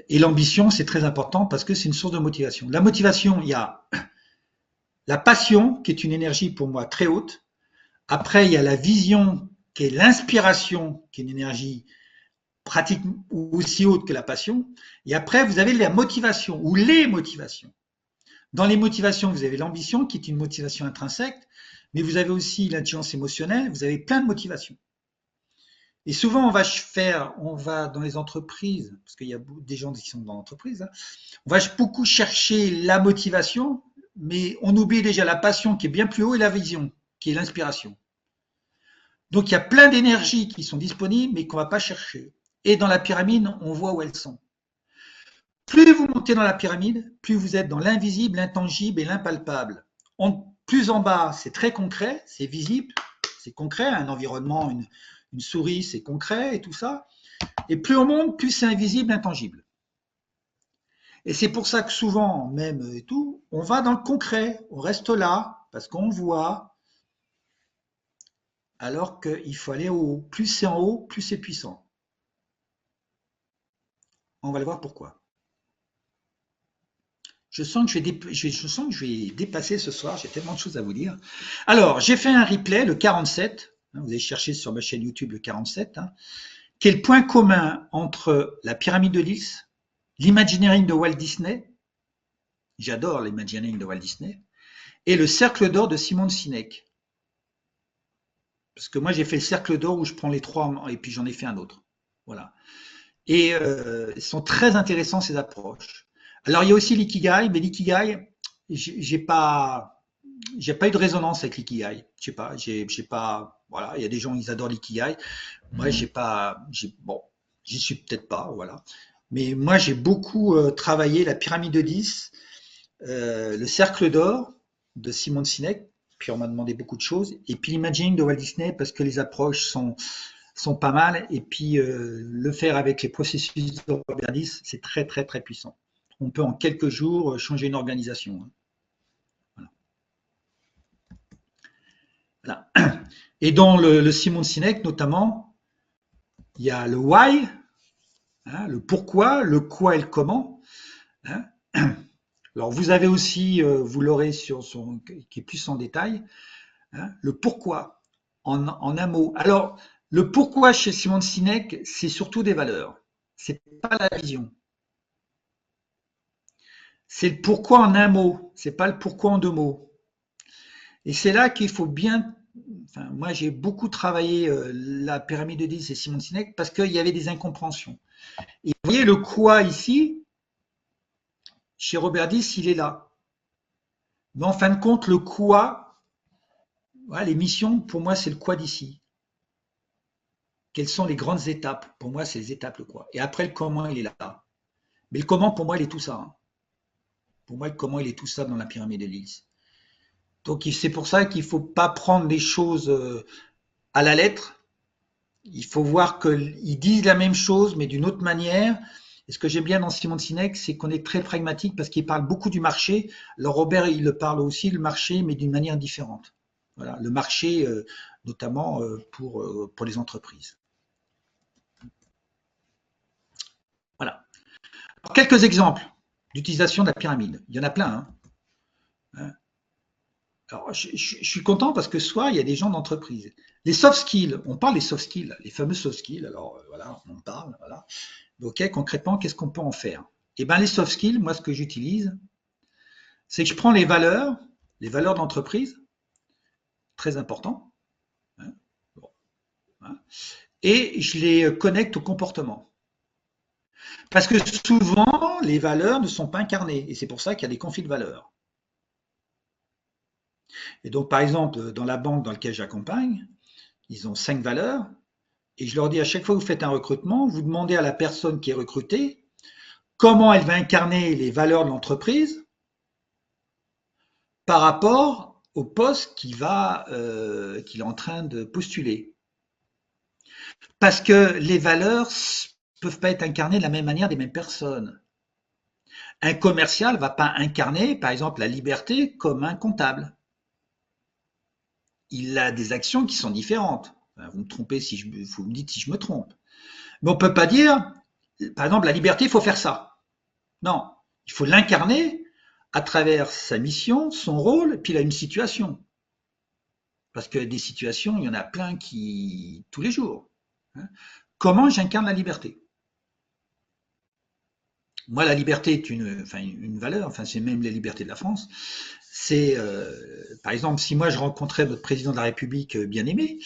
Et l'ambition, c'est très important parce que c'est une source de motivation. La motivation, il y a la passion, qui est une énergie pour moi très haute. Après, il y a la vision, qui est l'inspiration, qui est une énergie pratiquement aussi haute que la passion. Et après, vous avez la motivation ou les motivations. Dans les motivations, vous avez l'ambition, qui est une motivation intrinsèque, mais vous avez aussi l'intelligence émotionnelle, vous avez plein de motivations. Et souvent, on va dans les entreprises, parce qu'il y a des gens qui sont dans l'entreprise, hein, on va beaucoup chercher la motivation, mais on oublie déjà la passion qui est bien plus haut et la vision, qui est l'inspiration. Donc, il y a plein d'énergies qui sont disponibles, mais qu'on ne va pas chercher. Et dans la pyramide, on voit où elles sont. Plus vous montez dans la pyramide, plus vous êtes dans l'invisible, l'intangible et l'impalpable. Plus en bas, c'est très concret, c'est visible, c'est concret, un environnement, une souris, c'est concret et tout ça. Et plus on monte, plus c'est invisible, intangible. Et c'est pour ça que souvent, même et tout, on va dans le concret, on reste là, parce qu'on voit, alors qu'il faut aller au haut. Plus c'est en haut, plus c'est puissant. On va le voir pourquoi. Je sens que je vais dépasser ce soir, j'ai tellement de choses à vous dire. Alors, j'ai fait un replay, le 47, vous allez chercher sur ma chaîne YouTube le 47, qui est le point commun entre la pyramide de Lys, l'Imagineering de Walt Disney, j'adore l'Imagineering de Walt Disney, et le cercle d'or de Simon Sinek. Parce que moi, j'ai fait le cercle d'or où je prends les trois et puis j'en ai fait un autre. Voilà. Et ils sont très intéressants ces approches. Alors, il y a aussi l'ikigai, mais l'ikigai, j'ai pas eu de résonance avec l'ikigai. Je sais pas, j'ai pas, voilà, il y a des gens, ils adorent l'ikigai. Moi, bon, j'y suis peut-être pas, voilà. Mais moi, j'ai beaucoup travaillé la pyramide de 10, le cercle d'or de Simon Sinek, puis on m'a demandé beaucoup de choses, et puis l'imagining de Walt Disney, parce que les approches sont pas mal, et puis le faire avec les processus de Robert Diss, c'est très très très puissant. On peut en quelques jours changer une organisation. Voilà. Et dans le Simon Sinek notamment, il y a le why, hein, le pourquoi, le quoi et le comment. Hein. Alors vous avez aussi, vous l'aurez sur son, qui est plus en détail, hein, le pourquoi en un mot. Alors le pourquoi chez Simon Sinek, c'est surtout des valeurs. C'est pas la vision. C'est le pourquoi en un mot. C'est pas le pourquoi en deux mots. Et c'est là qu'il faut bien. Enfin, moi, j'ai beaucoup travaillé la pyramide de 10 et Simon Sinek parce qu'il y avait des incompréhensions. Et vous voyez le quoi ici, chez Robert Diss, il est là. Mais en fin de compte, le quoi, voilà, les missions, pour moi, c'est le quoi d'ici. Quelles sont les grandes étapes? Pour moi, c'est les étapes, le quoi. Et après, le comment, il est là. Mais le comment, pour moi, il est tout ça. Hein. Pour moi, le comment, il est tout ça dans la pyramide de Lys. Donc, c'est pour ça qu'il ne faut pas prendre les choses à la lettre. Il faut voir qu'ils disent la même chose, mais d'une autre manière. Et ce que j'aime bien dans Simon Sinek, c'est qu'on est très pragmatique parce qu'il parle beaucoup du marché. Alors Robert, il le parle aussi, le marché, mais d'une manière différente. Voilà, le marché, notamment pour les entreprises. Voilà. Alors, quelques exemples d'utilisation de la pyramide. Il y en a plein. Hein. Alors, je suis content parce que ce soir, il y a des gens d'entreprise. Les soft skills, on parle des soft skills, les fameux soft skills. Alors, voilà, on en parle. Voilà. Ok, concrètement, qu'est-ce qu'on peut en faire? Eh bien, les soft skills, moi, ce que j'utilise, c'est que je prends les valeurs d'entreprise, très important, hein, bon, hein, et je les connecte au comportement. Parce que souvent, les valeurs ne sont pas incarnées, et c'est pour ça qu'il y a des conflits de valeurs. Et donc, par exemple, dans la banque dans laquelle j'accompagne, ils ont 5 valeurs, et je leur dis à chaque fois que vous faites un recrutement, vous demandez à la personne qui est recrutée comment elle va incarner les valeurs de l'entreprise par rapport au poste qu'il est en train de postuler. Parce que les valeurs peuvent pas être incarnées de la même manière des mêmes personnes. Un commercial va pas incarner, par exemple, la liberté comme un comptable. Il a des actions qui sont différentes. Vous me trompez vous me dites si je me trompe. Mais on peut pas dire, par exemple, la liberté, il faut faire ça. Non, il faut l'incarner à travers sa mission, son rôle, et puis il a une situation. Parce que des situations, il y en a plein qui tous les jours. Comment j'incarne la liberté? Moi, la liberté est une valeur, c'est même la liberté de la France. C'est, par exemple, si moi je rencontrais notre président de la République bien-aimé,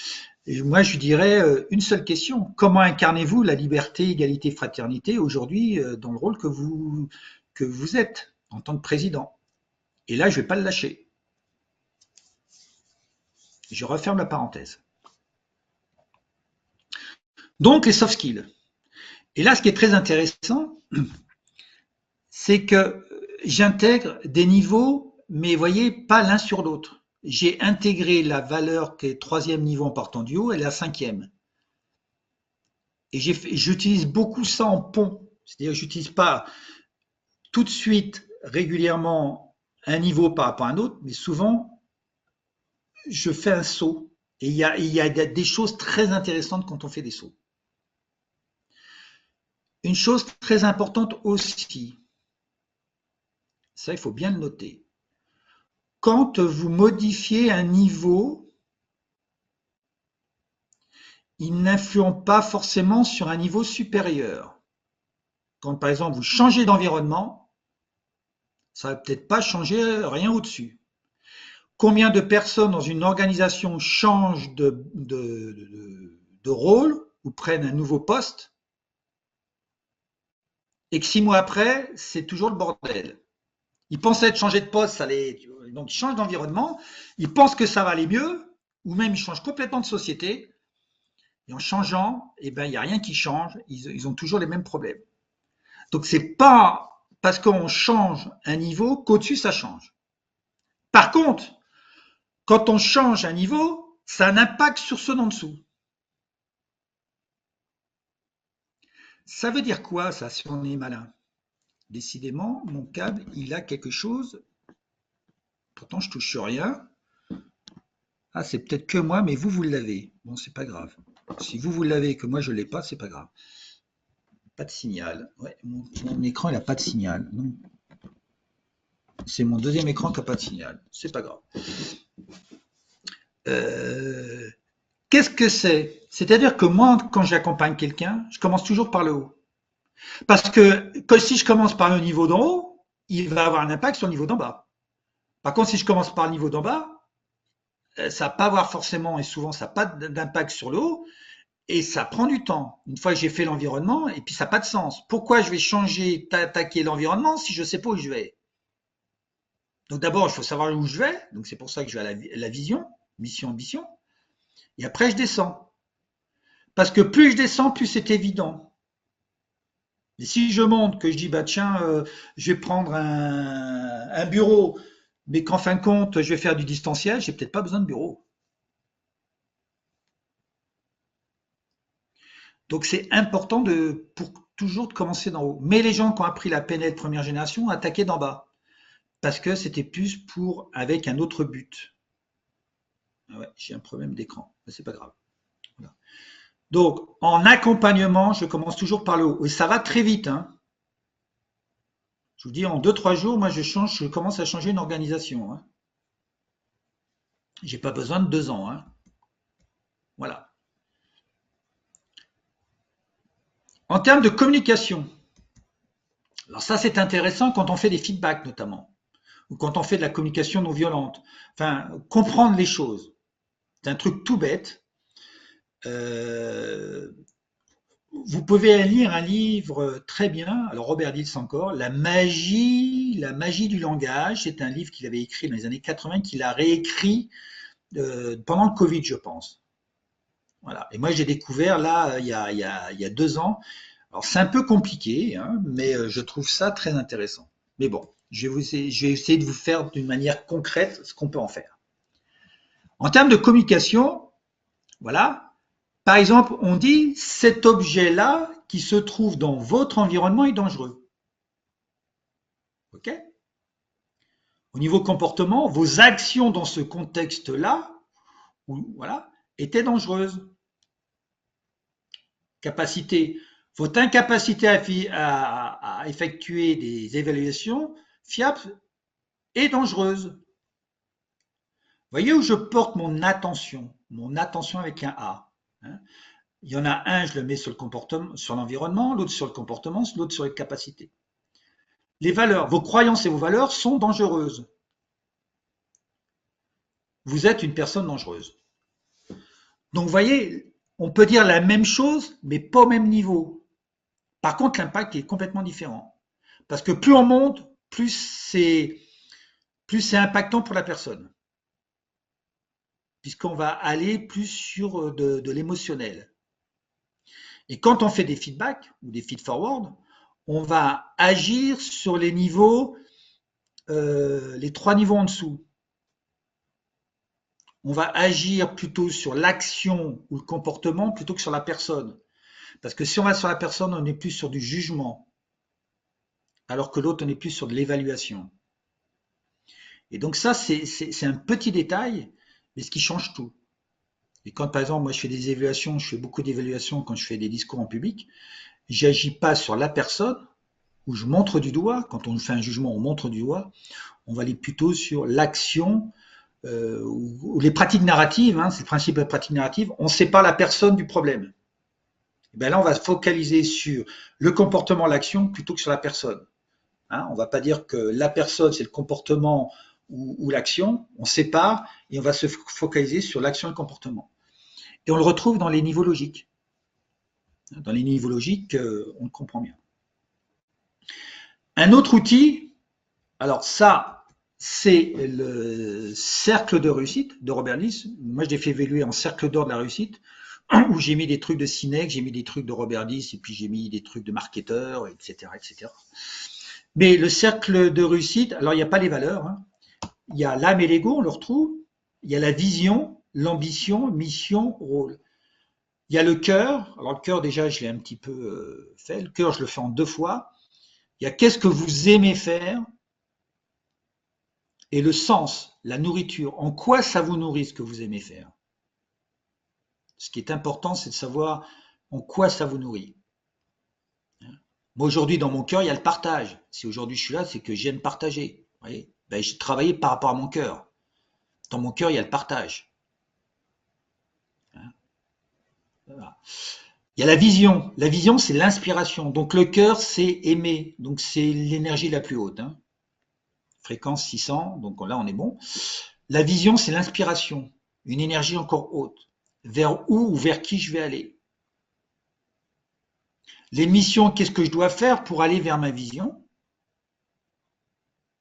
moi je lui dirais une seule question. Comment incarnez-vous la liberté, égalité, fraternité aujourd'hui dans le rôle que vous êtes en tant que président? Et là, je ne vais pas le lâcher. Je referme la parenthèse. Donc, les soft skills. Et là, ce qui est très intéressant, c'est que j'intègre des niveaux, mais vous voyez, pas l'un sur l'autre. J'ai intégré la valeur qui est troisième niveau en partant du haut et la cinquième. Et j'utilise beaucoup ça en pont. C'est-à-dire que j'utilise pas tout de suite, régulièrement, un niveau par rapport à un autre, mais souvent, je fais un saut. Et il y a des choses très intéressantes quand on fait des sauts. Une chose très importante aussi, ça il faut bien le noter, quand vous modifiez un niveau, il n'influence pas forcément sur un niveau supérieur. Quand par exemple vous changez d'environnement, ça ne va peut-être pas changer rien au-dessus. Combien de personnes dans une organisation changent de rôle ou prennent un nouveau poste et que 6 mois après, c'est toujours le bordel. Ils pensaient être changé de poste, donc ils changent d'environnement, ils pensent que ça va aller mieux, ou même ils changent complètement de société, et en changeant, il n'y a rien qui change, ils ont toujours les mêmes problèmes. Donc c'est pas parce qu'on change un niveau qu'au-dessus ça change. Par contre, quand on change un niveau, ça a un impact sur ceux d'en dessous. Ça veut dire quoi ça, si on est malin? Décidément, mon câble, il a quelque chose, pourtant je touche sur rien. Ah, c'est peut-être que moi, mais vous l'avez. Bon, c'est pas grave. Si vous l'avez et que moi je l'ai pas, c'est pas grave. Pas de signal. Ouais, mon écran, il n'a pas de signal. C'est mon deuxième écran qui n'a pas de signal. C'est pas grave. Qu'est-ce que c'est? C'est-à-dire que moi, quand j'accompagne quelqu'un, je commence toujours par le haut. Parce que si je commence par le niveau d'en haut, il va avoir un impact sur le niveau d'en bas. Par contre, si je commence par le niveau d'en bas, ça va pas avoir forcément, et souvent ça n'a pas d'impact sur le haut, et ça prend du temps. Une fois que j'ai fait l'environnement, et puis ça n'a pas de sens. Pourquoi je vais attaquer l'environnement si je ne sais pas où je vais? Donc d'abord, il faut savoir où je vais, donc c'est pour ça que je vais à la vision, mission, ambition, et après je descends. Parce que plus je descends, plus c'est évident. Et si je monte, que je dis, bah tiens, je vais prendre un bureau, mais qu'en fin de compte, je vais faire du distanciel, j'ai peut-être pas besoin de bureau. Donc c'est important pour toujours de commencer d'en haut. Mais les gens qui ont appris la PNL de première génération ont attaqué d'en bas. Parce que c'était plus avec un autre but. Ah ouais, j'ai un problème d'écran, mais c'est pas grave. Voilà. Donc, en accompagnement, je commence toujours par le haut. Et ça va très vite, hein. Je vous dis, en 2-3 jours, moi, je commence à changer une organisation, hein. J'ai pas besoin de 2 ans, hein. Voilà. En termes de communication, alors ça, c'est intéressant quand on fait des feedbacks, notamment, ou quand on fait de la communication non violente. Enfin, comprendre les choses. C'est un truc tout bête. Vous pouvez lire un livre très bien, alors Robert Dills encore, la magie du langage. C'est un livre qu'il avait écrit dans les années 80, qu'il a réécrit pendant le Covid, je pense. Voilà. Et moi, j'ai découvert là, il y a 2 ans, Alors c'est un peu compliqué, hein, mais je trouve ça très intéressant. Mais bon, je vais essayer de vous faire d'une manière concrète ce qu'on peut en faire. En termes de communication, voilà. Par exemple, on dit cet objet-là qui se trouve dans votre environnement est dangereux. Ok? Au niveau comportement, vos actions dans ce contexte-là, voilà, étaient dangereuses. Capacité, votre incapacité à effectuer des évaluations fiables est dangereuse. Voyez où je porte mon attention avec un A. Hein. Il y en a un, je le mets sur le comportement, sur l'environnement, l'autre sur le comportement, l'autre sur les capacités. Les valeurs, vos croyances et vos valeurs sont dangereuses. Vous êtes une personne dangereuse. Donc, vous voyez, on peut dire la même chose, mais pas au même niveau. Par contre, l'impact est complètement différent. Parce que plus on monte, plus c'est impactant pour la personne. Puisqu'on va aller plus sur de l'émotionnel. Et quand on fait des feedbacks ou des feed-forward, on va agir sur les niveaux, les 3 niveaux en dessous. On va agir plutôt sur l'action ou le comportement plutôt que sur la personne. Parce que si on va sur la personne, on est plus sur du jugement, alors que l'autre, on est plus sur de l'évaluation. Et donc ça, c'est un petit détail, mais ce qui change tout. Et quand, par exemple, moi, je fais des évaluations, je fais beaucoup d'évaluations quand je fais des discours en public, j'agis pas sur la personne, où je montre du doigt. Quand on fait un jugement, on montre du doigt. On va aller plutôt sur l'action ou les pratiques narratives, hein, c'est le principe de la pratique narrative, on sépare la personne du problème. Et bien là, on va se focaliser sur le comportement, l'action, plutôt que sur la personne. Hein, on ne va pas dire que la personne, c'est le comportement ou l'action, on sépare et on va se focaliser sur l'action et le comportement. Et on le retrouve dans les niveaux logiques. Dans les niveaux logiques, on le comprend bien. Un autre outil, alors ça, c'est le cercle de réussite de Robert Dills. Moi, je l'ai fait évoluer en cercle d'or de la réussite, où j'ai mis des trucs de Sinek, j'ai mis des trucs de Robert Dills, et puis j'ai mis des trucs de marketeurs, etc., etc. Mais le cercle de réussite, alors il n'y a pas les valeurs, hein. Il y a l'âme et l'ego, on le retrouve. Il y a la vision, l'ambition, mission, rôle. Il y a le cœur. Alors le cœur, déjà, je l'ai un petit peu fait. Le cœur, je le fais en 2 fois. Il y a qu'est-ce que vous aimez faire et le sens, la nourriture. En quoi ça vous nourrit ce que vous aimez faire? Ce qui est important, c'est de savoir en quoi ça vous nourrit. Moi, aujourd'hui, dans mon cœur, il y a le partage. Si aujourd'hui je suis là, c'est que j'aime partager. Vous voyez, ben, j'ai travaillé par rapport à mon cœur. Dans mon cœur, il y a le partage. Voilà. Il y a la vision. La vision, c'est l'inspiration. Donc le cœur, c'est aimer. Donc c'est l'énergie la plus haute. Hein. Fréquence 600, donc là on est bon. La vision, c'est l'inspiration. Une énergie encore haute. Vers où ou vers qui je vais aller. Les missions, qu'est-ce que je dois faire pour aller vers ma vision?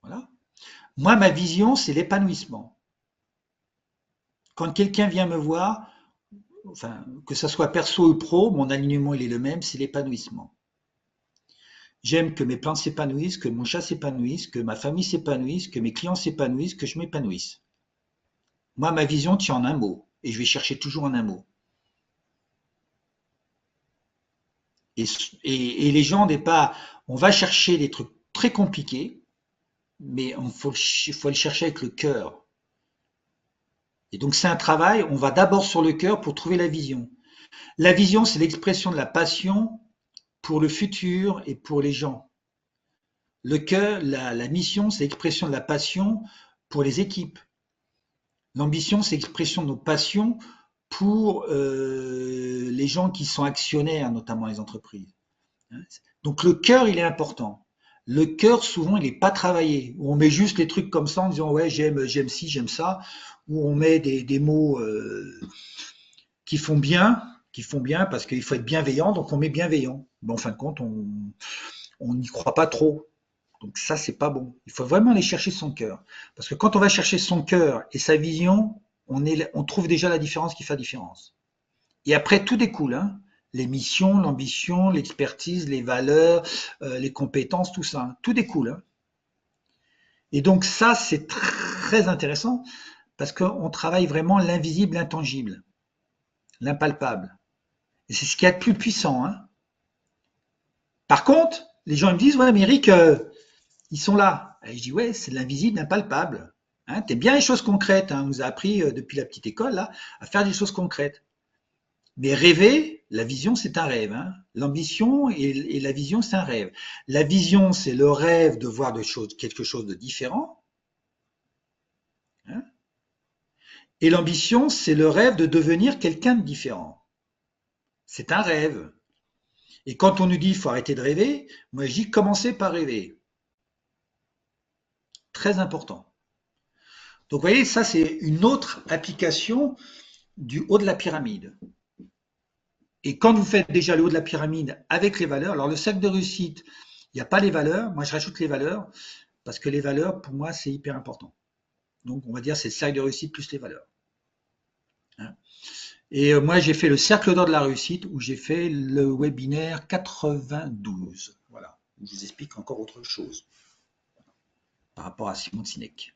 Voilà. Moi, ma vision, c'est l'épanouissement. Quand quelqu'un vient me voir, enfin, que ça soit perso ou pro, mon alignement il est le même, c'est l'épanouissement. J'aime que mes plantes s'épanouissent, que mon chat s'épanouisse, que ma famille s'épanouisse, que mes clients s'épanouissent, que je m'épanouisse. Moi, ma vision tient en un mot, et je vais chercher toujours en un mot. Et les gens n'est pas, on va chercher des trucs très compliqués, mais il faut le chercher avec le cœur. Et donc c'est un travail, on va d'abord sur le cœur pour trouver la vision. La vision, c'est l'expression de la passion pour le futur et pour les gens. Le cœur, la mission, c'est l'expression de la passion pour les équipes. L'ambition, c'est l'expression de nos passions pour les gens qui sont actionnaires, notamment les entreprises. Donc le cœur, il est important. Le cœur, souvent, il n'est pas travaillé. On met juste les trucs comme ça en disant ouais, j'aime ci, j'aime ça, ou on met des mots qui font bien parce qu'il faut être bienveillant, donc on met bienveillant. Mais en fin de compte, on n'y croit pas trop. Donc ça, c'est pas bon. Il faut vraiment aller chercher son cœur. Parce que quand on va chercher son cœur et sa vision, on trouve déjà la différence qui fait la différence. Et après, tout découle. Hein. Les missions, l'ambition, l'expertise, les valeurs, les compétences, tout ça. Tout découle. Hein. Et donc ça, c'est très intéressant parce qu'on travaille vraiment l'invisible, l'intangible, l'impalpable. Et c'est ce qu'il y a de plus puissant. Hein. Par contre, les gens me disent, ouais, mais Eric, ils sont là. Et je dis, ouais, c'est de l'invisible, l'impalpable. Hein, t'es bien les choses concrètes. Hein. On nous a appris depuis la petite école là, à faire des choses concrètes. Mais rêver, la vision, c'est un rêve. Hein. L'ambition et la vision, c'est un rêve. La vision, c'est le rêve de voir quelque chose de différent. Hein. Et l'ambition, c'est le rêve de devenir quelqu'un de différent. C'est un rêve. Et quand on nous dit qu'il faut arrêter de rêver, moi je dis commencez par rêver. Très important. Donc vous voyez, ça c'est une autre application du haut de la pyramide. Et quand vous faites déjà le haut de la pyramide avec les valeurs, alors le cercle de réussite, il n'y a pas les valeurs, moi je rajoute les valeurs, parce que les valeurs, pour moi, c'est hyper important. Donc on va dire c'est le cercle de réussite plus les valeurs. Hein. Et moi j'ai fait le cercle d'or de la réussite, où j'ai fait le webinaire 92, voilà, où je vous explique encore autre chose, par rapport à Simon Sinek.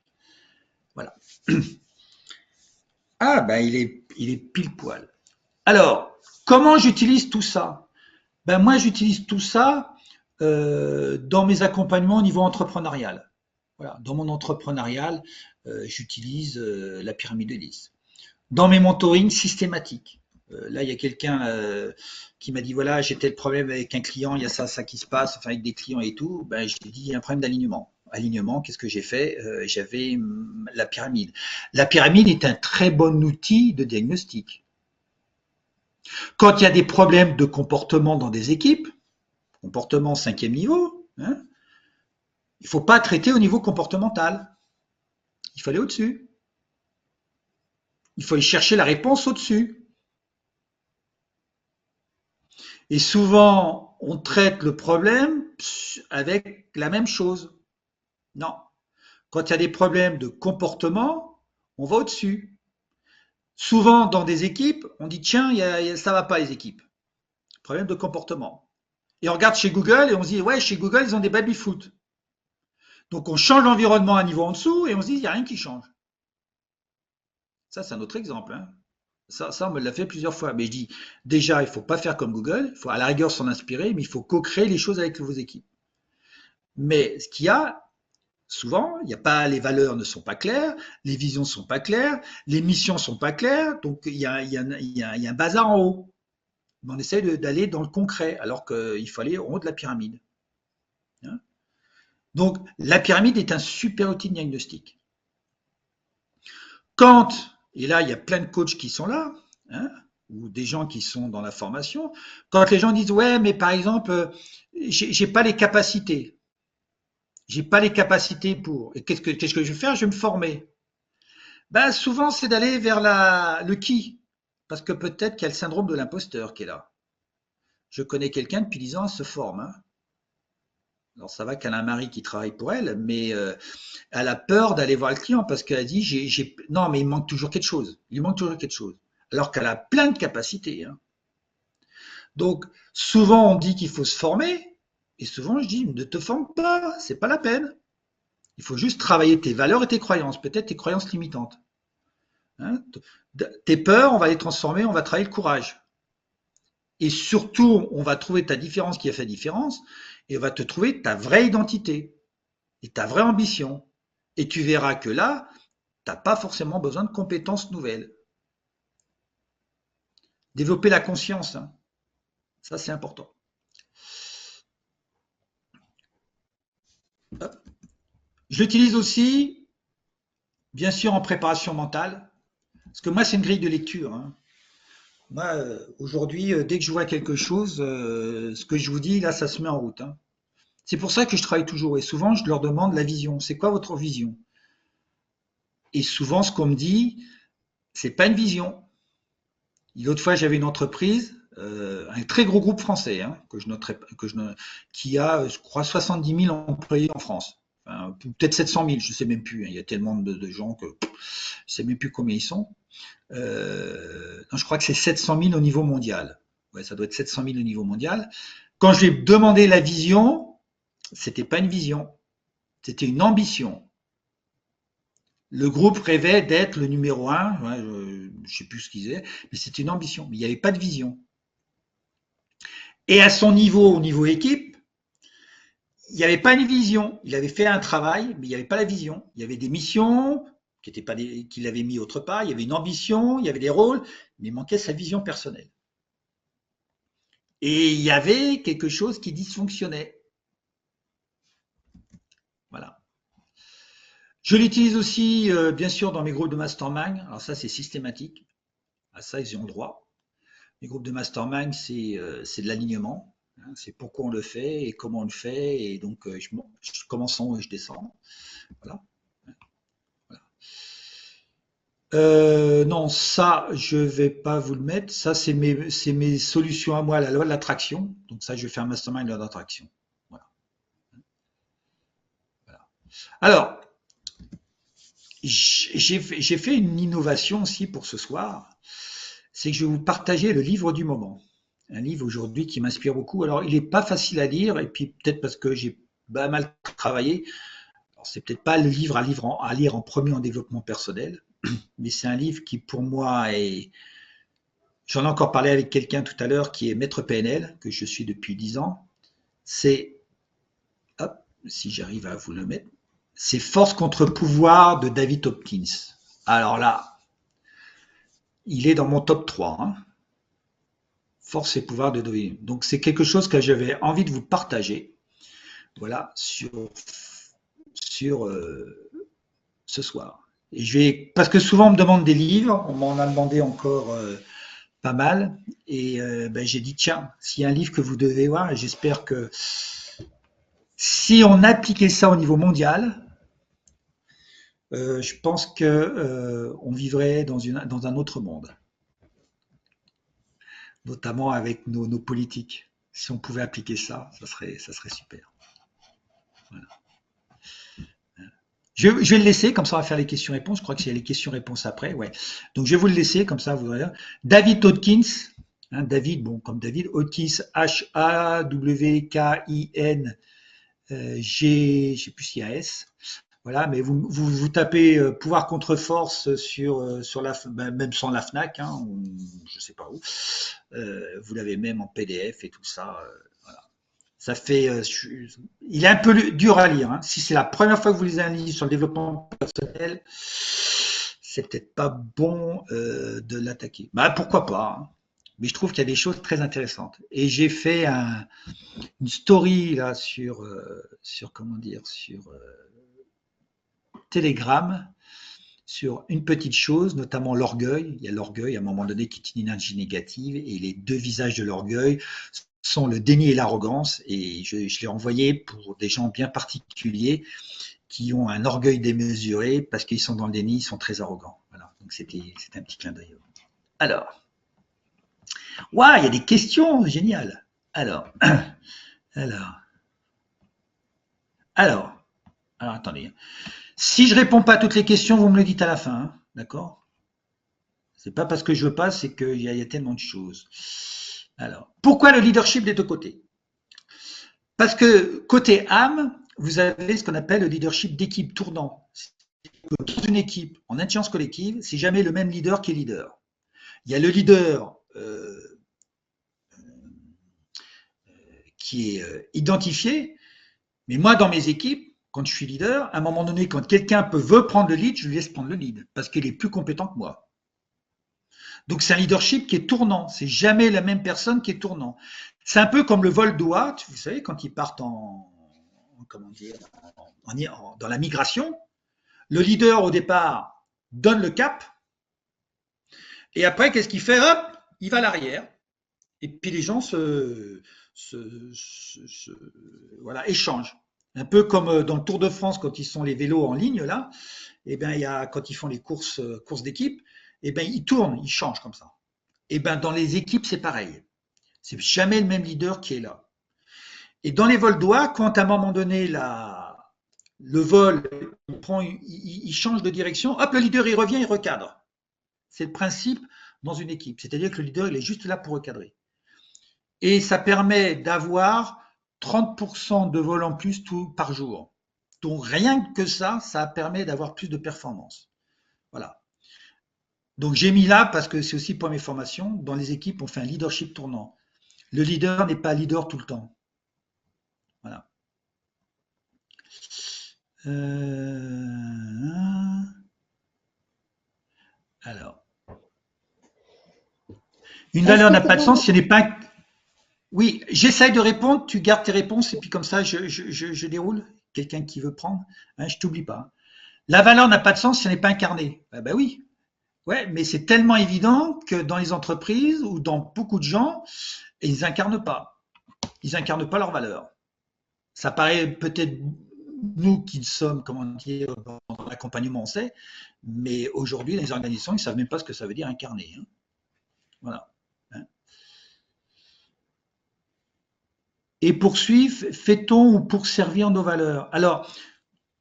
Voilà. Ah, ben il est pile poil. Alors, comment j'utilise tout ça? Ben moi, j'utilise tout ça dans mes accompagnements au niveau entrepreneurial. Voilà, dans mon entrepreneurial, j'utilise la pyramide de 10. Dans mes mentorings systématiques. Là, il y a quelqu'un qui m'a dit, voilà, j'ai tel problème avec un client, il y a ça qui se passe, enfin avec des clients et tout. Ben, je lui ai dit, il y a un problème d'alignement. Alignement, qu'est-ce que j'ai fait? J'avais la pyramide. La pyramide est un très bon outil de diagnostic. Quand il y a des problèmes de comportement dans des équipes, comportement 5e niveau, hein, il ne faut pas traiter au niveau comportemental. Il faut aller au-dessus. Il faut aller chercher la réponse au-dessus. Et souvent, on traite le problème avec la même chose. Non. Quand il y a des problèmes de comportement, on va au-dessus. Souvent, dans des équipes, on dit tiens, ça ne va pas les équipes. Problème de comportement. Et on regarde chez Google et on se dit ouais, chez Google, ils ont des baby-foot. Donc on change l'environnement à un niveau en dessous et on se dit il n'y a rien qui change. Ça, c'est un autre exemple. Hein. Ça, on me l'a fait plusieurs fois. Mais je dis, déjà, il ne faut pas faire comme Google, il faut à la rigueur s'en inspirer, mais il faut co-créer les choses avec vos équipes. Mais ce qu'il y a, souvent, il n'y a pas, les valeurs ne sont pas claires, les visions ne sont pas claires, les missions ne sont pas claires, donc il y a un bazar en haut. Mais on essaie d'aller dans le concret, alors qu'il faut aller en haut de la pyramide. Hein. Donc, la pyramide est un super outil de diagnostic. Quand, et là, il y a plein de coachs qui sont là, hein, ou des gens qui sont dans la formation, quand les gens disent ouais, mais par exemple, j'ai pas les capacités, j'ai pas les capacités pour, et qu'est-ce que je vais faire? Je vais me former. Ben souvent, c'est d'aller vers le qui, parce que peut-être qu'il y a le syndrome de l'imposteur qui est là. Je connais quelqu'un depuis 10 ans, elle se forme. Hein. Alors ça va qu'elle a un mari qui travaille pour elle, mais elle a peur d'aller voir le client parce qu'elle a dit non, mais il manque toujours quelque chose. Il manque toujours quelque chose. Alors qu'elle a plein de capacités. Hein. Donc souvent on dit qu'il faut se former, et souvent je dis ne te forme pas, c'est pas la peine. Il faut juste travailler tes valeurs et tes croyances, peut-être tes croyances limitantes. Hein. Tes peurs, on va les transformer, on va travailler le courage. Et surtout, on va trouver ta différence qui a fait différence, et on va te trouver ta vraie identité et ta vraie ambition. Et tu verras que là, tu n'as pas forcément besoin de compétences nouvelles. Développer la conscience, hein. Ça c'est important. Je l'utilise aussi, bien sûr, en préparation mentale, parce que moi c'est une grille de lecture. Hein. Moi, aujourd'hui, dès que je vois quelque chose, ce que je vous dis, là, ça se met en route. Hein. C'est pour ça que je travaille toujours, et souvent je leur demande la vision. C'est quoi votre vision? Et souvent, ce qu'on me dit, c'est pas une vision. L'autre fois, j'avais une entreprise, un très gros groupe français, hein, qui a, je crois, 70 000 employés en France. Enfin, peut-être 700 000, je ne sais même plus. Hein, il y a tellement de gens que je ne sais même plus combien ils sont. Non, je crois que c'est 700 000 au niveau mondial. ouais, ça doit être 700 000 au niveau mondial. Quand je lui ai demandé la vision, c'était pas une vision, c'était une ambition. Le groupe rêvait d'être le numéro un, ouais, je ne sais plus ce qu'ils disaient, mais c'était une ambition, mais il n'y avait pas de vision. Et à son niveau, au niveau équipe, il n'y avait pas une vision. Il avait fait un travail, mais il n'y avait pas la vision. Il y avait des missions qu'il avait mis autre part, il y avait une ambition, il y avait des rôles, mais il manquait sa vision personnelle. Et il y avait quelque chose qui dysfonctionnait. Voilà. Je l'utilise aussi, bien sûr, dans mes groupes de mastermind. Alors ça, c'est systématique. À ça, ils ont le droit. Les groupes de mastermind, c'est de l'alignement. Hein, c'est pourquoi on le fait et comment on le fait. Et donc, je commence en haut et je descends. Voilà. Non, ça, je vais pas vous le mettre. Ça, c'est mes solutions à moi, la loi de l'attraction. Donc ça, je vais faire un mastermind loi d'attraction. Voilà. Voilà. Alors, j'ai fait une innovation aussi pour ce soir. C'est que je vais vous partager le livre du moment. Un livre aujourd'hui qui m'inspire beaucoup. Alors, il n'est pas facile à lire, et puis peut-être parce que j'ai pas mal travaillé. Alors, c'est peut-être pas le livre à lire en premier en développement personnel, mais c'est un livre qui, pour moi, est. J'en ai encore parlé avec quelqu'un tout à l'heure qui est maître PNL, que je suis depuis 10 ans. C'est, hop, si j'arrive à vous le mettre, c'est Force contre pouvoir de David Hopkins. Alors là, il est dans mon top 3. Hein. Force et pouvoir de David. Donc c'est quelque chose que j'avais envie de vous partager. Voilà, sur ce soir. Et parce que souvent on me demande des livres, on m'en a demandé encore pas mal, et j'ai dit tiens, s'il y a un livre que vous devez voir, et j'espère que si on appliquait ça au niveau mondial, je pense que on vivrait dans un autre monde, notamment avec nos politiques. Si on pouvait appliquer ça, ça serait super. Voilà. Je vais le laisser, comme ça on va faire les questions-réponses. Je crois qu'il y a les questions-réponses après. Ouais. Donc je vais vous le laisser, comme ça vous verrez. David Hawkins, hein, David, bon, comme David, Hawkins, H-A-W-K-I-N, G, je ne sais plus s'il y a S. Voilà, mais vous tapez pouvoir contre force sur même sans la Fnac, hein, je ne sais pas où. Vous l'avez même en PDF et tout ça. Voilà. Ça fait, il est un peu dur à lire. Hein. Si c'est la première fois que vous lisez un livre sur le développement personnel, c'est peut-être pas bon de l'attaquer. Bah pourquoi pas. Hein. Mais je trouve qu'il y a des choses très intéressantes. Et j'ai fait une story là sur comment dire sur Telegram sur une petite chose, notamment l'orgueil. Il y a l'orgueil à un moment donné qui est une énergie négative et les deux visages de l'orgueil sont le déni et l'arrogance. Et je l'ai envoyé pour des gens bien particuliers qui ont un orgueil démesuré parce qu'ils sont dans le déni, ils sont très arrogants. Voilà. Donc c'était un petit clin d'œil. Alors, waouh, il y a des questions, génial. Alors, alors, attendez. Si je réponds pas à toutes les questions, vous me le dites à la fin, hein, d'accord? C'est pas parce que je veux pas, c'est qu'il y a tellement de choses. Alors, pourquoi le leadership des deux côtés? Parce que côté âme, vous avez ce qu'on appelle le leadership d'équipe tournant. Dans une équipe, en intelligence collective, c'est jamais le même leader qui est leader. Il y a le leader qui est identifié, mais moi, dans mes équipes, quand je suis leader, à un moment donné, quand quelqu'un veut prendre le lead, je lui laisse prendre le lead parce qu'il est plus compétent que moi. Donc c'est un leadership qui est tournant. C'est jamais la même personne qui est tournant. C'est un peu comme le vol d'oie, vous savez, quand ils partent dans la migration. Le leader au départ donne le cap, et après qu'est-ce qu'il fait? Hop, il va à l'arrière. Et puis les gens voilà, échangent. Un peu comme dans le Tour de France quand ils sont les vélos en ligne là, et ben quand ils font les courses d'équipe, et ben ils tournent, ils changent comme ça. Et ben dans les équipes c'est pareil. C'est jamais le même leader qui est là. Et dans les vols d'oie, quand à un moment donné le vol il change de direction, hop, le leader il revient, il recadre. C'est le principe dans une équipe. C'est-à-dire que le leader il est juste là pour recadrer. et ça permet d'avoir 30% de vol en plus par jour. Donc rien que ça permet d'avoir plus de performance. Voilà. Donc j'ai mis là parce que c'est aussi pour mes formations. Dans les équipes, on fait un leadership tournant. Le leader n'est pas leader tout le temps. Voilà. Alors, une valeur n'a pas de sens si ce n'est pas. Oui, j'essaye de répondre. Tu gardes tes réponses et puis comme ça, je déroule. Quelqu'un qui veut prendre, hein, je t'oublie pas. La valeur n'a pas de sens si elle n'est pas incarnée. Ah ben oui, ouais, mais c'est tellement évident que dans les entreprises ou dans beaucoup de gens, ils incarnent pas. Ils incarnent pas leur valeur. Ça paraît peut-être nous qui sommes, comment dire, dans l'accompagnement, on sait, mais aujourd'hui, les organisations, ils savent même pas ce que ça veut dire incarner. Hein. Voilà. Hein. Et poursuivre, fait-on ou pour servir nos valeurs? Alors,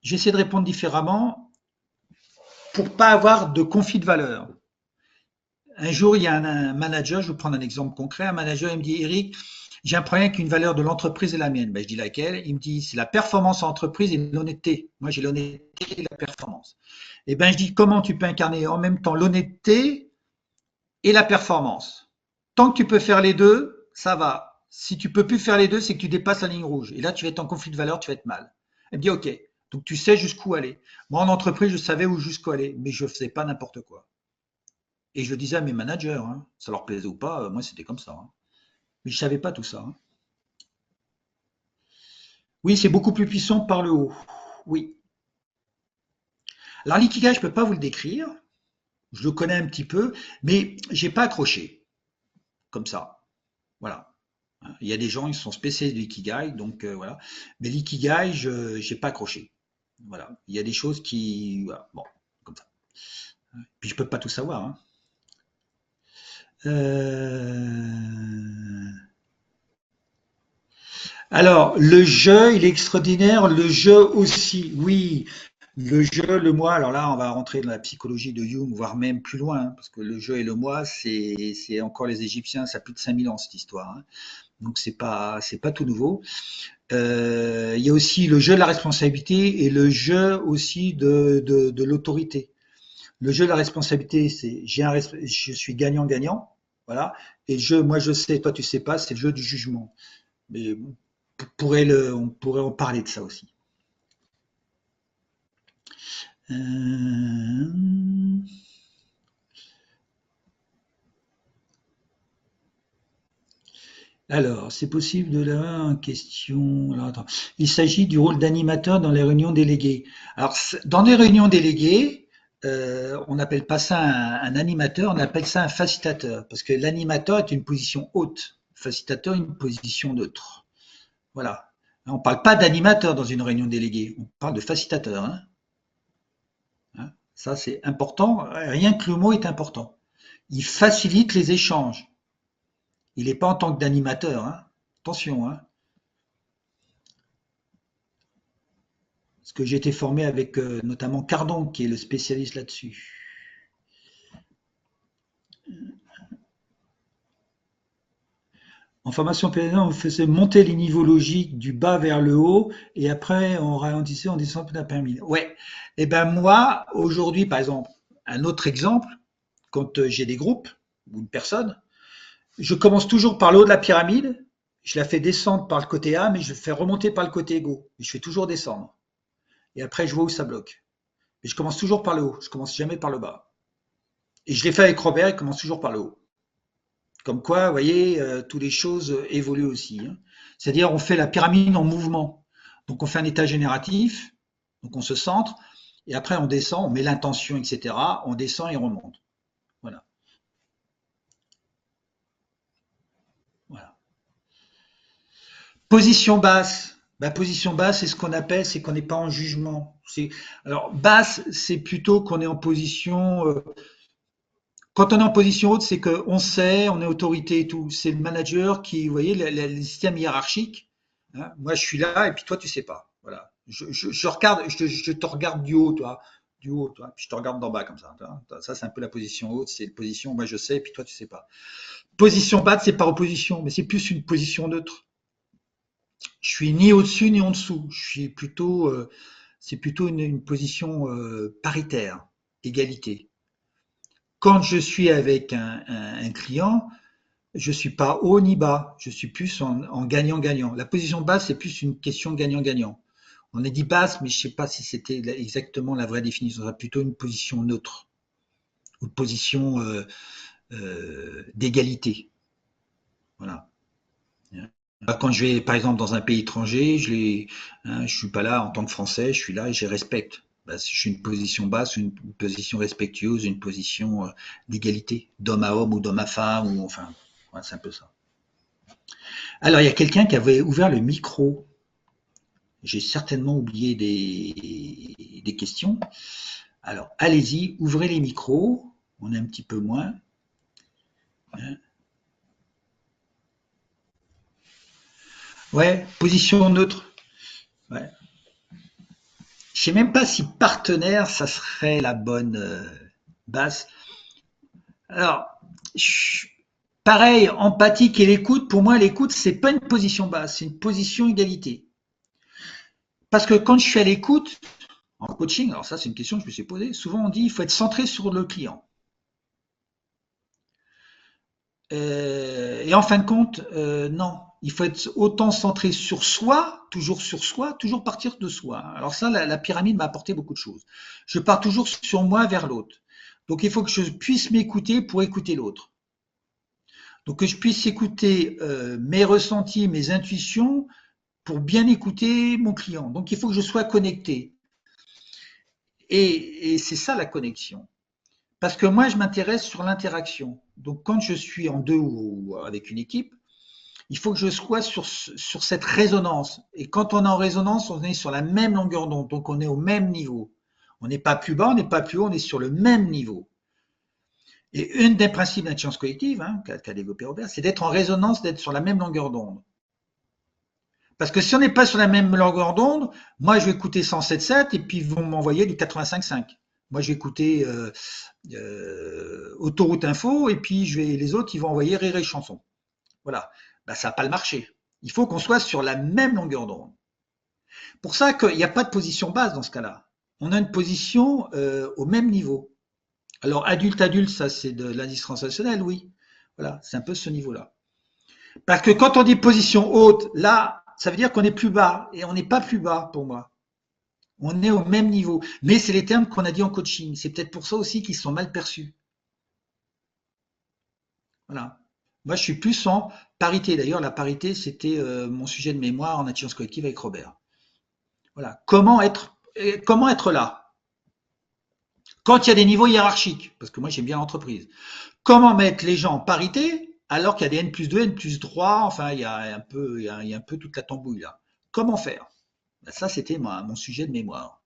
j'essaie de répondre différemment pour pas avoir de conflit de valeurs. Un jour, il y a un manager, je vais vous prendre un exemple concret, un manager, il me dit, Eric, j'ai un problème avec une valeur de l'entreprise et la mienne. Ben, je dis laquelle? Il me dit, c'est la performance en entreprise et l'honnêteté. Moi, j'ai l'honnêteté et la performance. Et ben, je dis, comment tu peux incarner en même temps l'honnêteté et la performance? Tant que tu peux faire les deux, ça va. Si tu peux plus faire les deux, c'est que tu dépasses la ligne rouge. Et là, tu vas être en conflit de valeurs, tu vas être mal. Elle me dit, OK. Donc, tu sais jusqu'où aller. Moi, en entreprise, je savais où jusqu'où aller, mais je ne faisais pas n'importe quoi. Et je le disais à mes managers, hein, ça leur plaisait ou pas, moi, c'était comme ça. Hein. Mais je ne savais pas tout ça. Hein. Oui, c'est beaucoup plus puissant par le haut. Oui. Alors, l'ikigai, je ne peux pas vous le décrire. Je le connais un petit peu, mais je n'ai pas accroché comme ça. Voilà. Il y a des gens, ils sont spécialistes de l'ikigai, donc voilà. Mais l'ikigai, je n'ai pas accroché. Voilà. Il y a des choses qui. Voilà. Bon, comme ça. Puis je ne peux pas tout savoir. Hein. Alors, le jeu, il est extraordinaire. Le jeu aussi, oui. Le jeu, le moi, alors là, on va rentrer dans la psychologie de Jung, voire même plus loin, hein, parce que le jeu et le moi, c'est encore les Égyptiens, ça a plus de 5000 ans cette histoire. Hein. Donc c'est pas tout nouveau. Il y a aussi le jeu de la responsabilité et le jeu aussi de l'autorité. Le jeu de la responsabilité, c'est je suis gagnant-gagnant, voilà. Et le jeu, moi je sais, toi tu sais pas, c'est le jeu du jugement. Mais on pourrait en parler de ça aussi. Euh, Alors, c'est possible de la en question. Alors, attends. Il s'agit du rôle d'animateur dans les réunions déléguées. Alors, dans les réunions déléguées, on n'appelle pas ça un animateur, on appelle ça un facilitateur, parce que l'animateur est une position haute, le facilitateur une position neutre. Voilà. On ne parle pas d'animateur dans une réunion déléguée, on parle de facilitateur. Hein. Hein. Ça, c'est important. Rien que le mot est important. Il facilite les échanges. Il n'est pas en tant que d'animateur. Hein. Attention. Hein. Parce que j'ai été formé avec notamment Cardon, qui est le spécialiste là-dessus. En formation PNL, on faisait monter les niveaux logiques du bas vers le haut et après on ralentissait en descendant d'un pyramide. Ouais. Et ben moi, aujourd'hui, par exemple, un autre exemple, quand j'ai des groupes ou une personne, je commence toujours par le haut de la pyramide, je la fais descendre par le côté A, mais je le fais remonter par le côté égaux. Et je fais toujours descendre. Et après, je vois où ça bloque. Mais je commence toujours par le haut, je commence jamais par le bas. Et je l'ai fait avec Robert, il commence toujours par le haut. Comme quoi, vous voyez, toutes les choses évoluent aussi. Hein. C'est-à-dire, on fait la pyramide en mouvement. Donc, on fait un état génératif, donc on se centre, et après, on descend, on met l'intention, etc. On descend et on remonte. Voilà. Voilà. Position basse. Bah, position basse, c'est ce qu'on appelle, c'est qu'on n'est pas en jugement. Alors, basse, c'est plutôt qu'on est en position. Quand on est en position haute, c'est qu'on sait, on est autorité et tout. C'est le manager qui, vous voyez, le système hiérarchique. Hein, moi, je suis là et puis toi, tu sais pas. Voilà. Je regarde, je te regarde du haut, toi. du haut, toi, puis je te regarde d'en bas comme ça. Ça, c'est un peu la position haute, c'est une position, moi je sais, et puis toi tu sais pas. Position basse, c'est par opposition, mais c'est plus une position neutre. Je suis ni au-dessus ni en dessous. C'est plutôt une position paritaire, égalité. Quand je suis avec un client, je suis pas haut ni bas, je suis plus en gagnant-gagnant. La position basse, c'est plus une question gagnant-gagnant. On a dit basse, mais je sais pas si c'était exactement la vraie définition. C'est plutôt une position neutre, ou une position d'égalité. Voilà. Quand je vais, par exemple, dans un pays étranger, je suis pas là en tant que Français, je suis là et je les respecte. Bah, je suis une position basse, une position respectueuse, une position d'égalité, d'homme à homme ou d'homme à femme, ou enfin, ouais, c'est un peu ça. Alors, il y a quelqu'un qui avait ouvert le micro. J'ai certainement oublié des questions. Alors, allez-y, ouvrez les micros. On est un petit peu moins. Ouais, position neutre. Ouais. Je sais même pas si partenaire, ça serait la bonne base. Alors, pareil, empathique et l'écoute, pour moi, l'écoute, c'est pas une position basse, c'est une position égalité. Parce que quand je suis à l'écoute, en coaching, alors ça, c'est une question que je me suis posée, souvent on dit il faut être centré sur le client. Et en fin de compte, non. Il faut être autant centré sur soi, toujours partir de soi. Alors ça, la pyramide m'a apporté beaucoup de choses. Je pars toujours sur moi vers l'autre. Donc il faut que je puisse m'écouter pour écouter l'autre. Donc que je puisse écouter mes ressentis, mes intuitions pour bien écouter mon client. Donc il faut que je sois connecté. Et c'est ça la connexion. Parce que moi, je m'intéresse sur l'interaction. Donc quand je suis en deux ou avec une équipe, il faut que je sois sur cette résonance. Et quand on est en résonance, on est sur la même longueur d'onde, donc on est au même niveau. On n'est pas plus bas, on n'est pas plus haut, on est sur le même niveau. Et un des principes d'intelligence collective qu'a développé Robert, c'est d'être en résonance, d'être sur la même longueur d'onde. Parce que si on n'est pas sur la même longueur d'onde, moi je vais écouter 107.7 et puis ils vont m'envoyer du 85.5. Moi je vais écouter Autoroute Info et puis les autres ils vont envoyer Rire et Chanson. Voilà, ben, ça n'a pas le marché. Il faut qu'on soit sur la même longueur d'onde. Pour ça qu'il n'y a pas de position basse dans ce cas-là. On a une position au même niveau. Alors adulte, ça c'est de l'indice transactionnel, oui. Voilà, c'est un peu ce niveau-là. Parce que quand on dit position haute, là, ça veut dire qu'on est plus bas. Et on n'est pas plus bas pour moi. On est au même niveau. Mais c'est les termes qu'on a dit en coaching. C'est peut-être pour ça aussi qu'ils sont mal perçus. Voilà. Moi, je suis plus en parité. D'ailleurs, la parité, c'était mon sujet de mémoire en intelligence collective avec Robert. Voilà. Comment être là quand il y a des niveaux hiérarchiques? Parce que moi, j'aime bien l'entreprise. Comment mettre les gens en parité alors qu'il y a des N+2, N+3, enfin, il y a un peu toute la tambouille là. Comment faire? Ben, ça, c'était mon sujet de mémoire.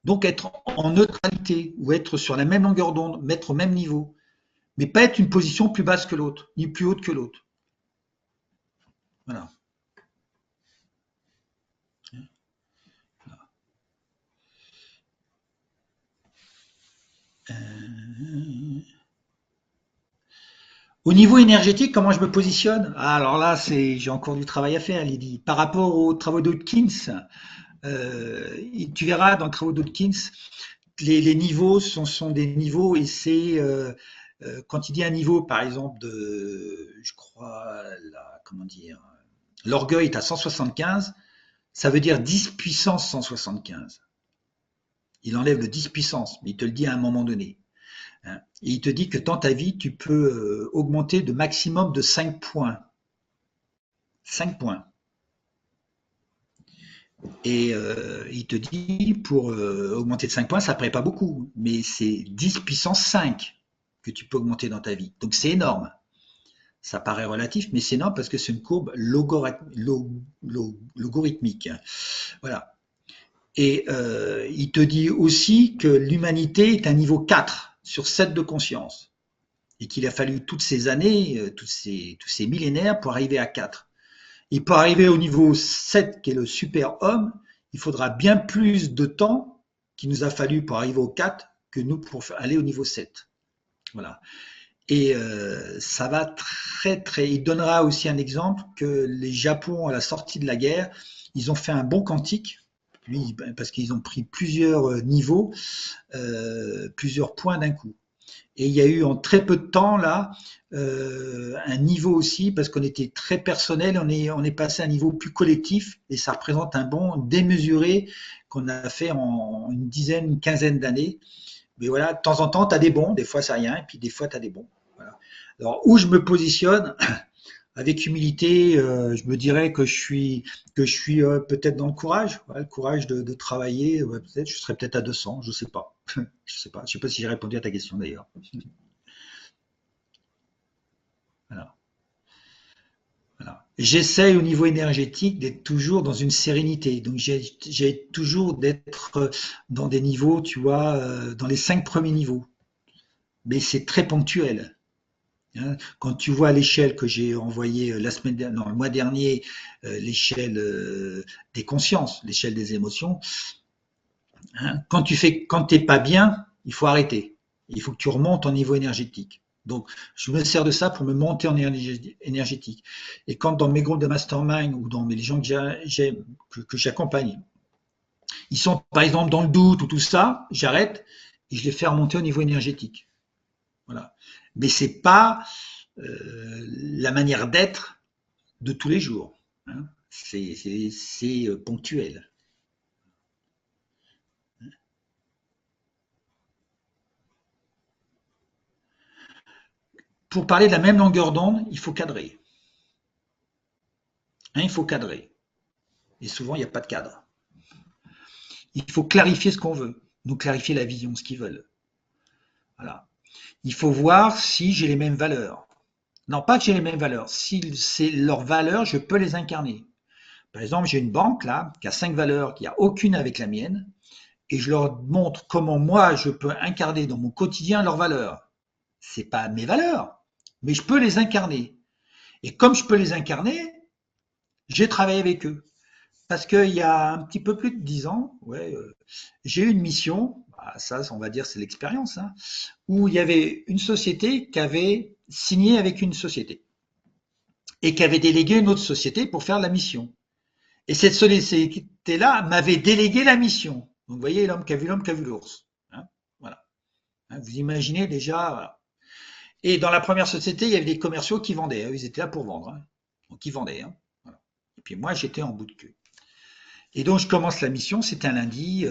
Donc, être en neutralité ou être sur la même longueur d'onde, mettre au même niveau, mais pas être une position plus basse que l'autre, ni plus haute que l'autre. Voilà. Au niveau énergétique, comment je me positionne? Alors là, j'ai encore du travail à faire, Lydie. Par rapport aux travaux d'Hawkins, tu verras dans les travaux d'Hawkins, les niveaux sont des niveaux et c'est quand il dit un niveau, par exemple, je crois, comment dire, l'orgueil est à 175, ça veut dire 10 puissance 175. Il enlève le 10 puissance, mais il te le dit à un moment donné. Et il te dit que dans ta vie, tu peux augmenter de maximum de 5 points. 5 points. Et il te dit, pour augmenter de 5 points, ça ne paraît pas beaucoup, mais c'est 10 puissance 5 que tu peux augmenter dans ta vie. Donc c'est énorme. Ça paraît relatif, mais c'est énorme parce que c'est une courbe logarithmique. Voilà. Et il te dit aussi que l'humanité est à niveau 4 sur 7 de conscience. Et qu'il a fallu toutes ces années, tous ces millénaires pour arriver à 4. Et pour arriver au niveau 7, qui est le super-homme, il faudra bien plus de temps qu'il nous a fallu pour arriver au 4 que nous pour aller au niveau 7. Voilà. Et ça va très. Il donnera aussi un exemple que les Japon, à la sortie de la guerre, ils ont fait un bond quantique, parce qu'ils ont pris plusieurs niveaux, plusieurs points d'un coup. Et il y a eu en très peu de temps là un niveau aussi, parce qu'on était très personnel, on est passé à un niveau plus collectif, et ça représente un bond démesuré qu'on a fait en une dizaine, une quinzaine d'années. Mais voilà, de temps en temps, tu as des bons, des fois c'est rien, et puis des fois tu as des bons. Voilà. Alors, où je me positionne, avec humilité, je me dirais que je suis peut-être dans le courage, voilà, le courage de travailler. Peut-être, je serais peut-être à 200, je sais pas. Je sais pas si j'ai répondu à ta question d'ailleurs. Voilà. Voilà. J'essaye au niveau énergétique d'être toujours dans une sérénité. Donc j'ai toujours d'être dans des niveaux, tu vois, dans les 5 premiers niveaux. Mais c'est très ponctuel. Hein. Quand tu vois l'échelle que j'ai envoyée non, le mois dernier, l'échelle des consciences, l'échelle des émotions, hein, quand t'es pas bien, il faut arrêter. Il faut que tu remontes en niveau énergétique. Donc, je me sers de ça pour me monter en énergétique. Et quand dans mes groupes de mastermind ou dans les gens que j'accompagne, ils sont par exemple dans le doute ou tout ça, j'arrête et je les fais remonter au niveau énergétique. Voilà. Mais c'est pas la manière d'être de tous les jours. Hein. C'est ponctuel. Pour parler de la même longueur d'onde, il faut cadrer. Hein, il faut cadrer. Et souvent, il n'y a pas de cadre. Il faut clarifier ce qu'on veut, nous clarifier la vision, ce qu'ils veulent. Voilà. Il faut voir si j'ai les mêmes valeurs. Non, pas que j'ai les mêmes valeurs. Si c'est leurs valeurs, je peux les incarner. Par exemple, j'ai une banque là qui a 5 valeurs, qui n'a aucune avec la mienne, et je leur montre comment moi je peux incarner dans mon quotidien leurs valeurs. C'est pas mes valeurs, mais je peux les incarner. Et comme je peux les incarner, j'ai travaillé avec eux. Parce qu'il y a un petit peu plus de 10 ans, ouais, j'ai eu une mission, ça on va dire c'est l'expérience, hein, où il y avait une société qui avait signé avec une société et qui avait délégué une autre société pour faire la mission. Et cette société-là m'avait délégué la mission. Donc vous voyez, l'homme qui a vu l'ours. Hein, voilà. Hein, vous imaginez déjà. Voilà. Et dans la première société, il y avait des commerciaux qui vendaient. Ils étaient là pour vendre. Hein. Donc ils vendaient. Hein, voilà. Et puis moi, j'étais en bout de queue. Et donc je commence la mission, c'était un lundi,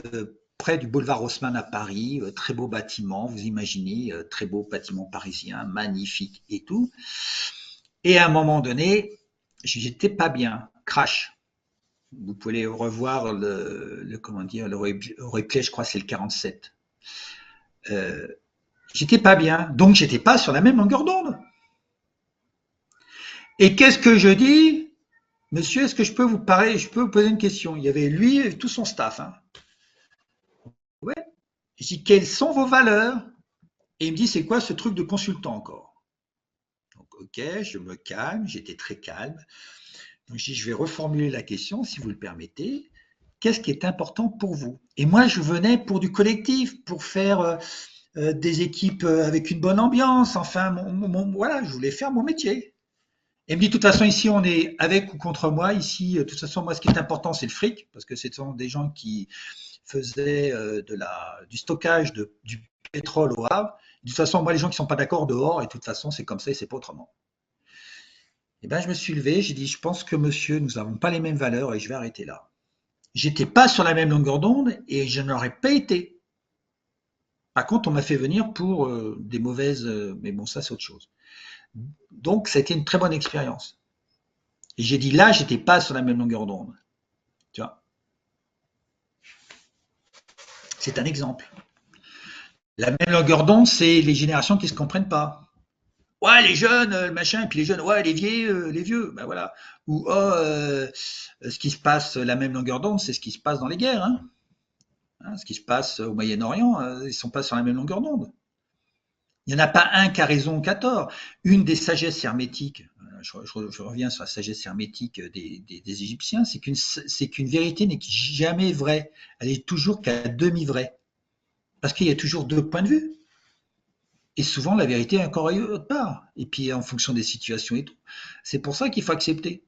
près du boulevard Haussmann à Paris, très beau bâtiment, vous imaginez, très beau bâtiment parisien, magnifique et tout. Et à un moment donné, j'étais pas bien, crash. Vous pouvez revoir comment dire, le replay, je crois que c'est le 47. J'étais pas bien, donc j'étais pas sur la même longueur d'onde. Et qu'est-ce que je dis? Monsieur, est-ce que je peux vous parler, je peux vous poser une question? Il y avait lui et tout son staff. Hein. Ouais. Je dis, quelles sont vos valeurs? Et il me dit, c'est quoi ce truc de consultant encore? Donc, ok, je me calme, j'étais très calme. Donc, je dis, je vais reformuler la question, si vous le permettez. Qu'est-ce qui est important pour vous? Et moi, je venais pour du collectif, pour faire des équipes avec une bonne ambiance. Enfin, voilà, je voulais faire mon métier. Et il me dit, de toute façon, ici, on est avec ou contre moi. Ici, de toute façon, moi, ce qui est important, c'est le fric, parce que ce sont des gens qui faisaient du stockage du pétrole au Havre. De toute façon, moi, les gens qui ne sont pas d'accord dehors, et de toute façon, c'est comme ça et c'est pas autrement. Et ben, je me suis levé, j'ai dit, je pense que monsieur, nous n'avons pas les mêmes valeurs et je vais arrêter là. J'étais pas sur la même longueur d'onde et je n'aurais pas été. Par contre, on m'a fait venir pour des mauvaises, mais bon, ça c'est autre chose. Donc, ça a été une très bonne expérience. Et j'ai dit là, j'étais pas sur la même longueur d'onde. Tu vois, c'est un exemple. La même longueur d'onde, c'est les générations qui se comprennent pas. Ouais, les jeunes, le machin, et puis les jeunes, ouais, les vieux, ben voilà. Ou ce qui se passe, la même longueur d'onde, c'est ce qui se passe dans les guerres. Hein. Hein, ce qui se passe au Moyen-Orient, ils ne sont pas sur la même longueur d'onde. Il n'y en a pas un qui a raison ou qui a tort. Une des sagesses hermétiques, je reviens sur la sagesse hermétique des Égyptiens, c'est qu'une vérité n'est jamais vraie. Elle est toujours qu'à demi vraie. Parce qu'il y a toujours deux points de vue. Et souvent, la vérité est encore autre part. Et puis, en fonction des situations et tout. C'est pour ça qu'il faut accepter.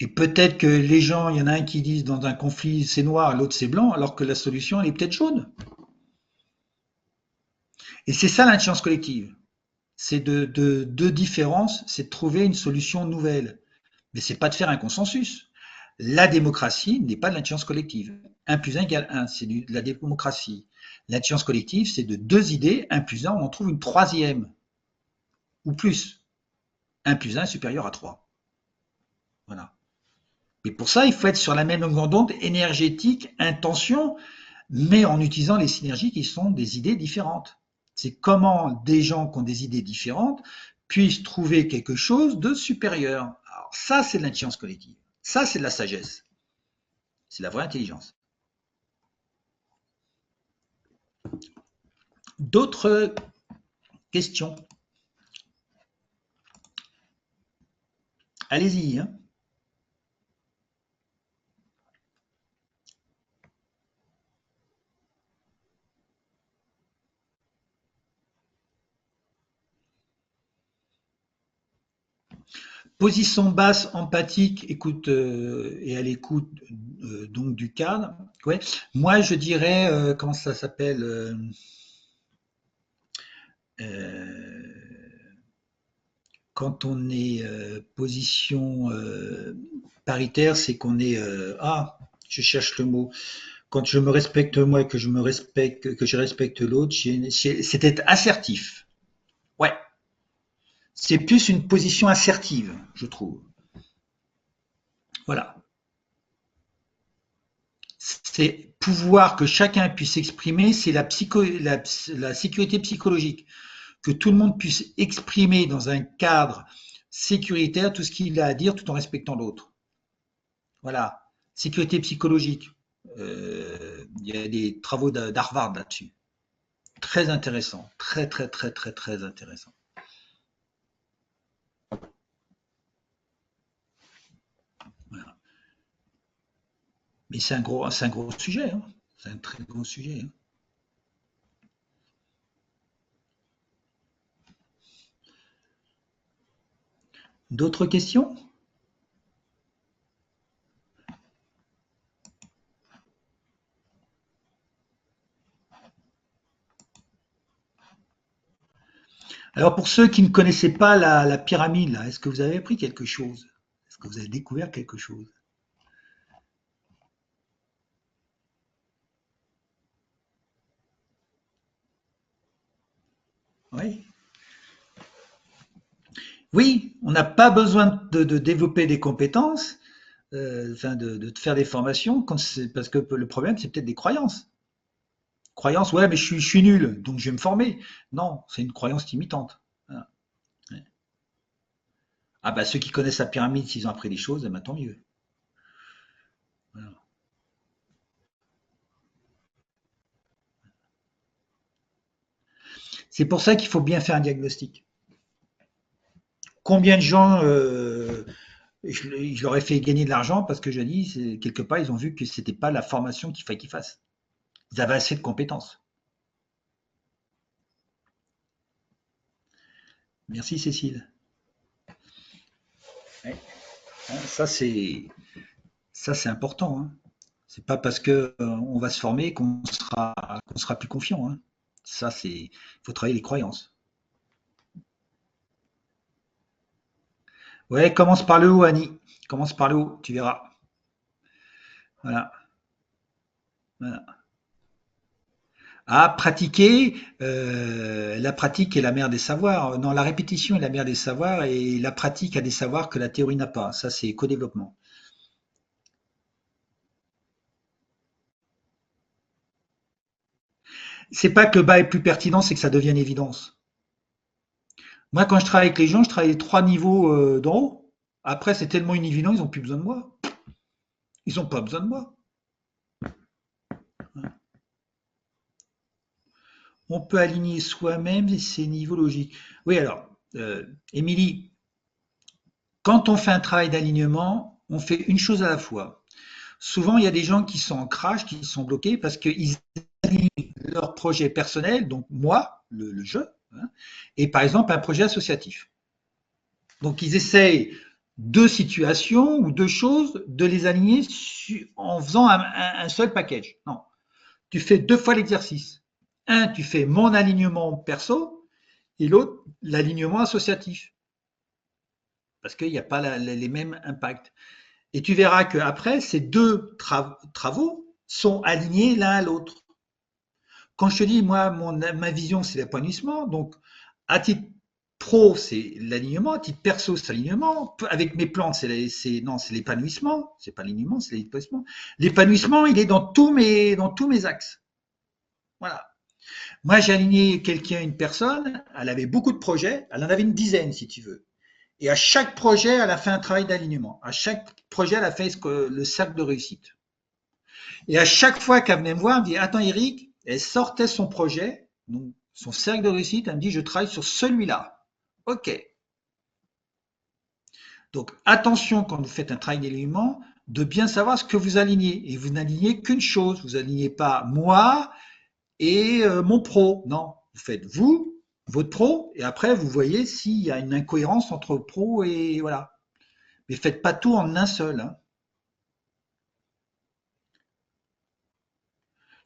Et peut-être que les gens, il y en a un qui disent dans un conflit c'est noir, l'autre c'est blanc, alors que la solution elle est peut-être jaune. Et c'est ça l'intelligence collective. C'est de deux différences, c'est de trouver une solution nouvelle. Mais c'est pas de faire un consensus. La démocratie n'est pas de l'intelligence collective. 1 plus 1 égale 1, c'est de la démocratie. L'intelligence collective, c'est de deux idées, 1 plus 1, on en trouve une troisième, ou plus. 1 plus 1 est supérieur à 3. Voilà. Mais pour ça, il faut être sur la même longueur d'onde énergétique, intention, mais en utilisant les synergies qui sont des idées différentes. C'est comment des gens qui ont des idées différentes puissent trouver quelque chose de supérieur. Alors ça, c'est de l'intelligence collective. Ça, c'est de la sagesse. C'est la vraie intelligence. D'autres questions? Allez-y. Hein. Position basse, empathique, écoute et à l'écoute donc du cadre. Ouais. Moi, je dirais, comment ça s'appelle quand on est position paritaire, c'est qu'on est je cherche le mot. Quand je me respecte moi et que je me respecte, que je respecte l'autre, c'est être assertif. Ouais, c'est plus une position assertive, je trouve. Voilà. C'est pouvoir que chacun puisse s'exprimer, c'est la sécurité psychologique. Que tout le monde puisse exprimer dans un cadre sécuritaire tout ce qu'il a à dire tout en respectant l'autre. Voilà. Sécurité psychologique. Il y a des travaux d'Harvard là-dessus. Très intéressant. Très, très, très, très, très intéressant. Voilà. Mais c'est un gros sujet. Hein. C'est un très gros sujet. Hein. D'autres questions? Alors pour ceux qui ne connaissaient pas la pyramide, là, est-ce que vous avez appris quelque chose? Est-ce que vous avez découvert quelque chose? Oui. Oui, on n'a pas besoin de développer des compétences, enfin de faire des formations, parce que le problème, c'est peut-être des croyances. Croyance, ouais, mais je suis nul, donc je vais me former. Non, c'est une croyance limitante. Voilà. Ouais. Ah bah ceux qui connaissent la pyramide, s'ils ont appris des choses, eh ben, tant mieux. Voilà. C'est pour ça qu'il faut bien faire un diagnostic. Combien de gens je leur ai fait gagner de l'argent parce que je dis, quelque part, ils ont vu que c'était pas la formation qu'il fallait qu'ils fassent. Ils avaient assez de compétences. Merci Cécile. Ouais. Hein, ça c'est important. Hein. C'est pas parce que on va se former qu'on sera plus confiant. Hein. Ça c'est, il faut travailler les croyances. Ouais, commence par le haut, Annie. Commence par le haut, tu verras. Voilà. Voilà. À pratiquer, la pratique est la mère des savoirs. Non, la répétition est la mère des savoirs et la pratique a des savoirs que la théorie n'a pas. Ça, c'est co-développement. C'est pas que le bas est plus pertinent, c'est que ça devient une évidence. Moi, quand je travaille avec les gens, je travaille les 3 niveaux d'en haut. Après, c'est tellement une évidence, ils n'ont plus besoin de moi. Ils n'ont pas besoin de moi. On peut aligner soi-même ces niveaux logiques. Oui, alors, Émilie, quand on fait un travail d'alignement, on fait une chose à la fois. Souvent, il y a des gens qui sont en crash, qui sont bloqués parce qu'ils alignent leur projet personnel, donc moi, le jeu, hein, et par exemple un projet associatif. Donc, ils essayent deux situations ou deux choses de les aligner en faisant un seul package. Non, tu fais deux fois l'exercice. Un, tu fais mon alignement perso et l'autre, l'alignement associatif. Parce qu'il n'y a pas les mêmes impacts. Et tu verras qu'après, ces deux travaux sont alignés l'un à l'autre. Quand je te dis, moi, ma vision, c'est l'épanouissement. Donc, à titre pro, c'est l'alignement. À titre perso, c'est l'alignement. Avec mes plantes, c'est l'épanouissement. C'est pas l'alignement, c'est l'épanouissement. L'épanouissement, il est dans tous mes axes. Voilà. Moi, j'ai aligné quelqu'un, une personne, elle avait beaucoup de projets, elle en avait une dizaine, si tu veux. Et à chaque projet, elle a fait un travail d'alignement. À chaque projet, elle a fait le cercle de réussite. Et à chaque fois qu'elle venait me voir, elle me dit, attends Eric, elle sortait son projet, donc son cercle de réussite, elle me dit, je travaille sur celui-là. OK. Donc attention quand vous faites un travail d'alignement, de bien savoir ce que vous alignez. Et vous n'alignez qu'une chose, vous n'alignez pas moi et mon pro. Non, vous faites vous, votre pro, et après vous voyez s'il y a une incohérence entre pro et voilà. Mais faites pas tout en un seul. Hein.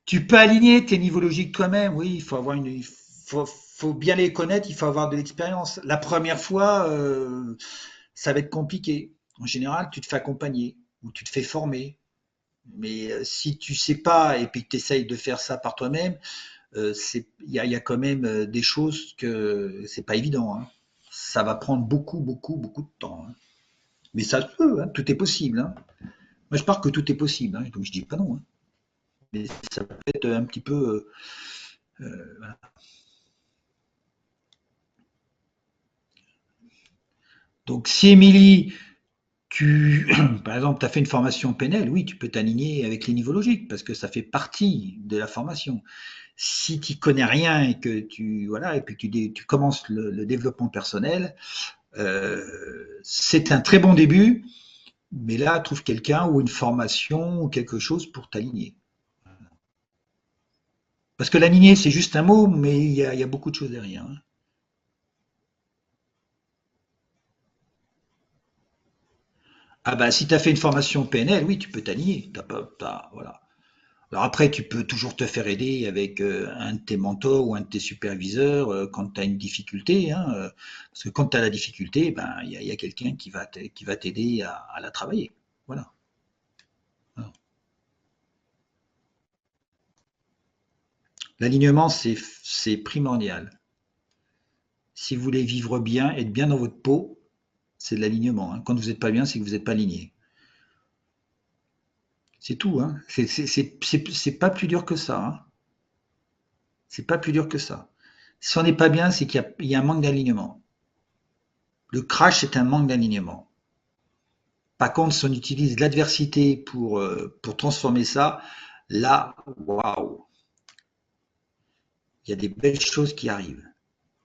Tu peux aligner tes niveaux logiques toi-même, oui, il faut bien les connaître, il faut avoir de l'expérience. La première fois, ça va être compliqué. En général, tu te fais accompagner ou tu te fais former. Mais si tu sais pas et puis que tu essayes de faire ça par toi-même, il y a quand même des choses que c'est pas évident. Hein. Ça va prendre beaucoup, beaucoup, beaucoup de temps. Hein. Mais ça se peut, hein, tout est possible. Hein. Moi, je pars que tout est possible, hein, donc je dis pas non. Hein. Mais ça peut être un petit peu. Voilà. Donc, si Émilie, par exemple, tu as fait une formation PNL, oui, tu peux t'aligner avec les niveaux logiques parce que ça fait partie de la formation. Si tu connais rien et que voilà, et puis que tu commences le développement personnel, c'est un très bon début, mais là, trouve quelqu'un ou une formation ou quelque chose pour t'aligner. Parce que l'aligner, c'est juste un mot, mais il y a beaucoup de choses derrière. Hein. Ah bah, si tu as fait une formation PNL, oui, tu peux t'aligner. Voilà. Alors après, tu peux toujours te faire aider avec un de tes mentors ou un de tes superviseurs quand tu as une difficulté. Hein, parce que quand tu as la difficulté, ben, il y a quelqu'un qui va t'aider à la travailler. Voilà. Voilà. L'alignement, c'est primordial. Si vous voulez vivre bien, être bien dans votre peau, c'est de l'alignement. Hein. Quand vous n'êtes pas bien, c'est que vous n'êtes pas aligné. C'est tout. Hein. C'est pas plus dur que ça. Hein. C'est pas plus dur que ça. Si on n'est pas bien, c'est qu'il y a un manque d'alignement. Le crash, c'est un manque d'alignement. Par contre, si on utilise l'adversité pour transformer ça, là, waouh, il y a des belles choses qui arrivent.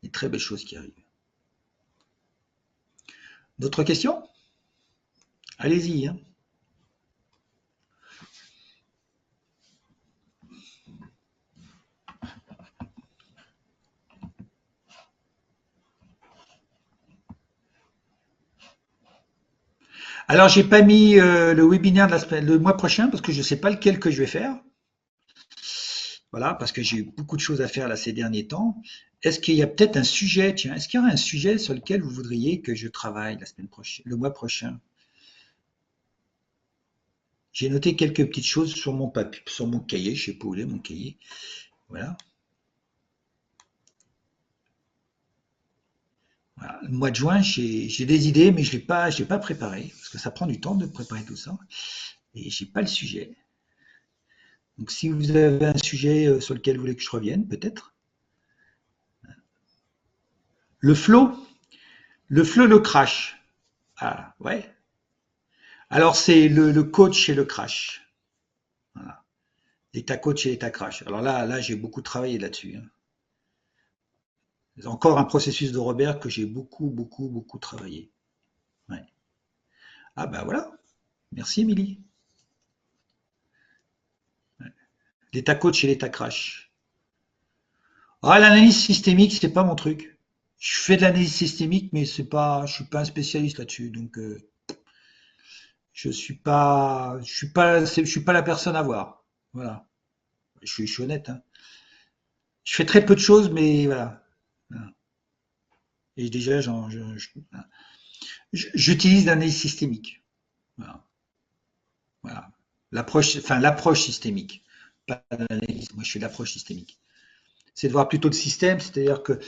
Des très belles choses qui arrivent. D'autres questions? Allez-y. Hein. Alors, j'ai pas mis le webinaire le mois prochain parce que je ne sais pas lequel que je vais faire. Voilà, parce que j'ai eu beaucoup de choses à faire là ces derniers temps. Est-ce qu'il y a peut-être un sujet, tiens, est-ce qu'il y aura un sujet sur lequel vous voudriez que je travaille la semaine prochaine, le mois prochain? J'ai noté quelques petites choses sur mon papier, sur mon cahier, je sais pas où est mon cahier. Voilà. Voilà. Le mois de juin, j'ai des idées, mais je l'ai pas préparé, parce que ça prend du temps de préparer tout ça, et j'ai pas le sujet. Donc si vous avez un sujet sur lequel vous voulez que je revienne, peut-être. Le flow, le crash. Ah, ouais. Alors c'est le coach et le crash. Voilà. L'état coach et l'état crash. Alors là, j'ai beaucoup travaillé là-dessus. Hein. C'est encore un processus de Robert que j'ai beaucoup, beaucoup, beaucoup travaillé. Ouais. Ah ben voilà. Merci, Émilie. L'état coach et l'état crash. Ah, l'analyse systémique, c'est pas mon truc. Je fais de l'analyse systémique, mais c'est pas, je suis pas un spécialiste là-dessus. Donc, je suis pas la personne à voir. Voilà. Je suis honnête, hein. Je fais très peu de choses, mais voilà. Voilà. Et déjà, voilà. J'utilise l'analyse systémique. Voilà. Voilà. L'approche systémique. Pas l'analyse. Moi, je fais de l'approche systémique. C'est de voir plutôt le système, c'est-à-dire que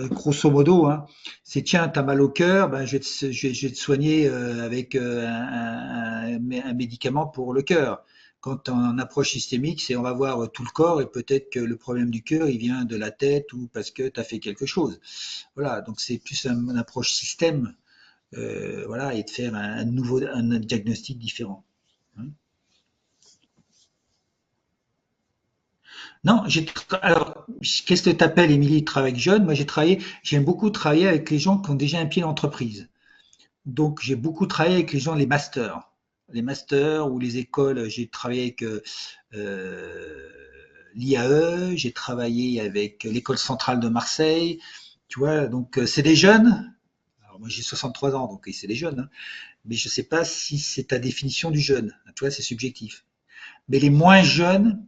grosso modo, hein, c'est tiens, t'as mal au cœur, ben, je vais te soigner avec un médicament pour le cœur. Quand en approche systémique, c'est on va voir tout le corps et peut-être que le problème du cœur, il vient de la tête ou parce que tu as fait quelque chose. Voilà, donc c'est plus une approche système, voilà, et de faire un diagnostic différent. Hein. Non, alors, qu'est-ce que tu appelles, Émilie, travail avec jeunes? Moi, j'aime beaucoup travailler avec les gens qui ont déjà un pied dans l'entreprise. Donc, j'ai beaucoup travaillé avec les gens, les masters. Les masters ou les écoles, j'ai travaillé avec l'IAE, j'ai travaillé avec l'école centrale de Marseille. Tu vois, donc c'est des jeunes. Alors, moi, j'ai 63 ans, donc c'est des jeunes, hein. Mais je ne sais pas si c'est ta définition du jeune. Tu vois, c'est subjectif. Mais les moins jeunes,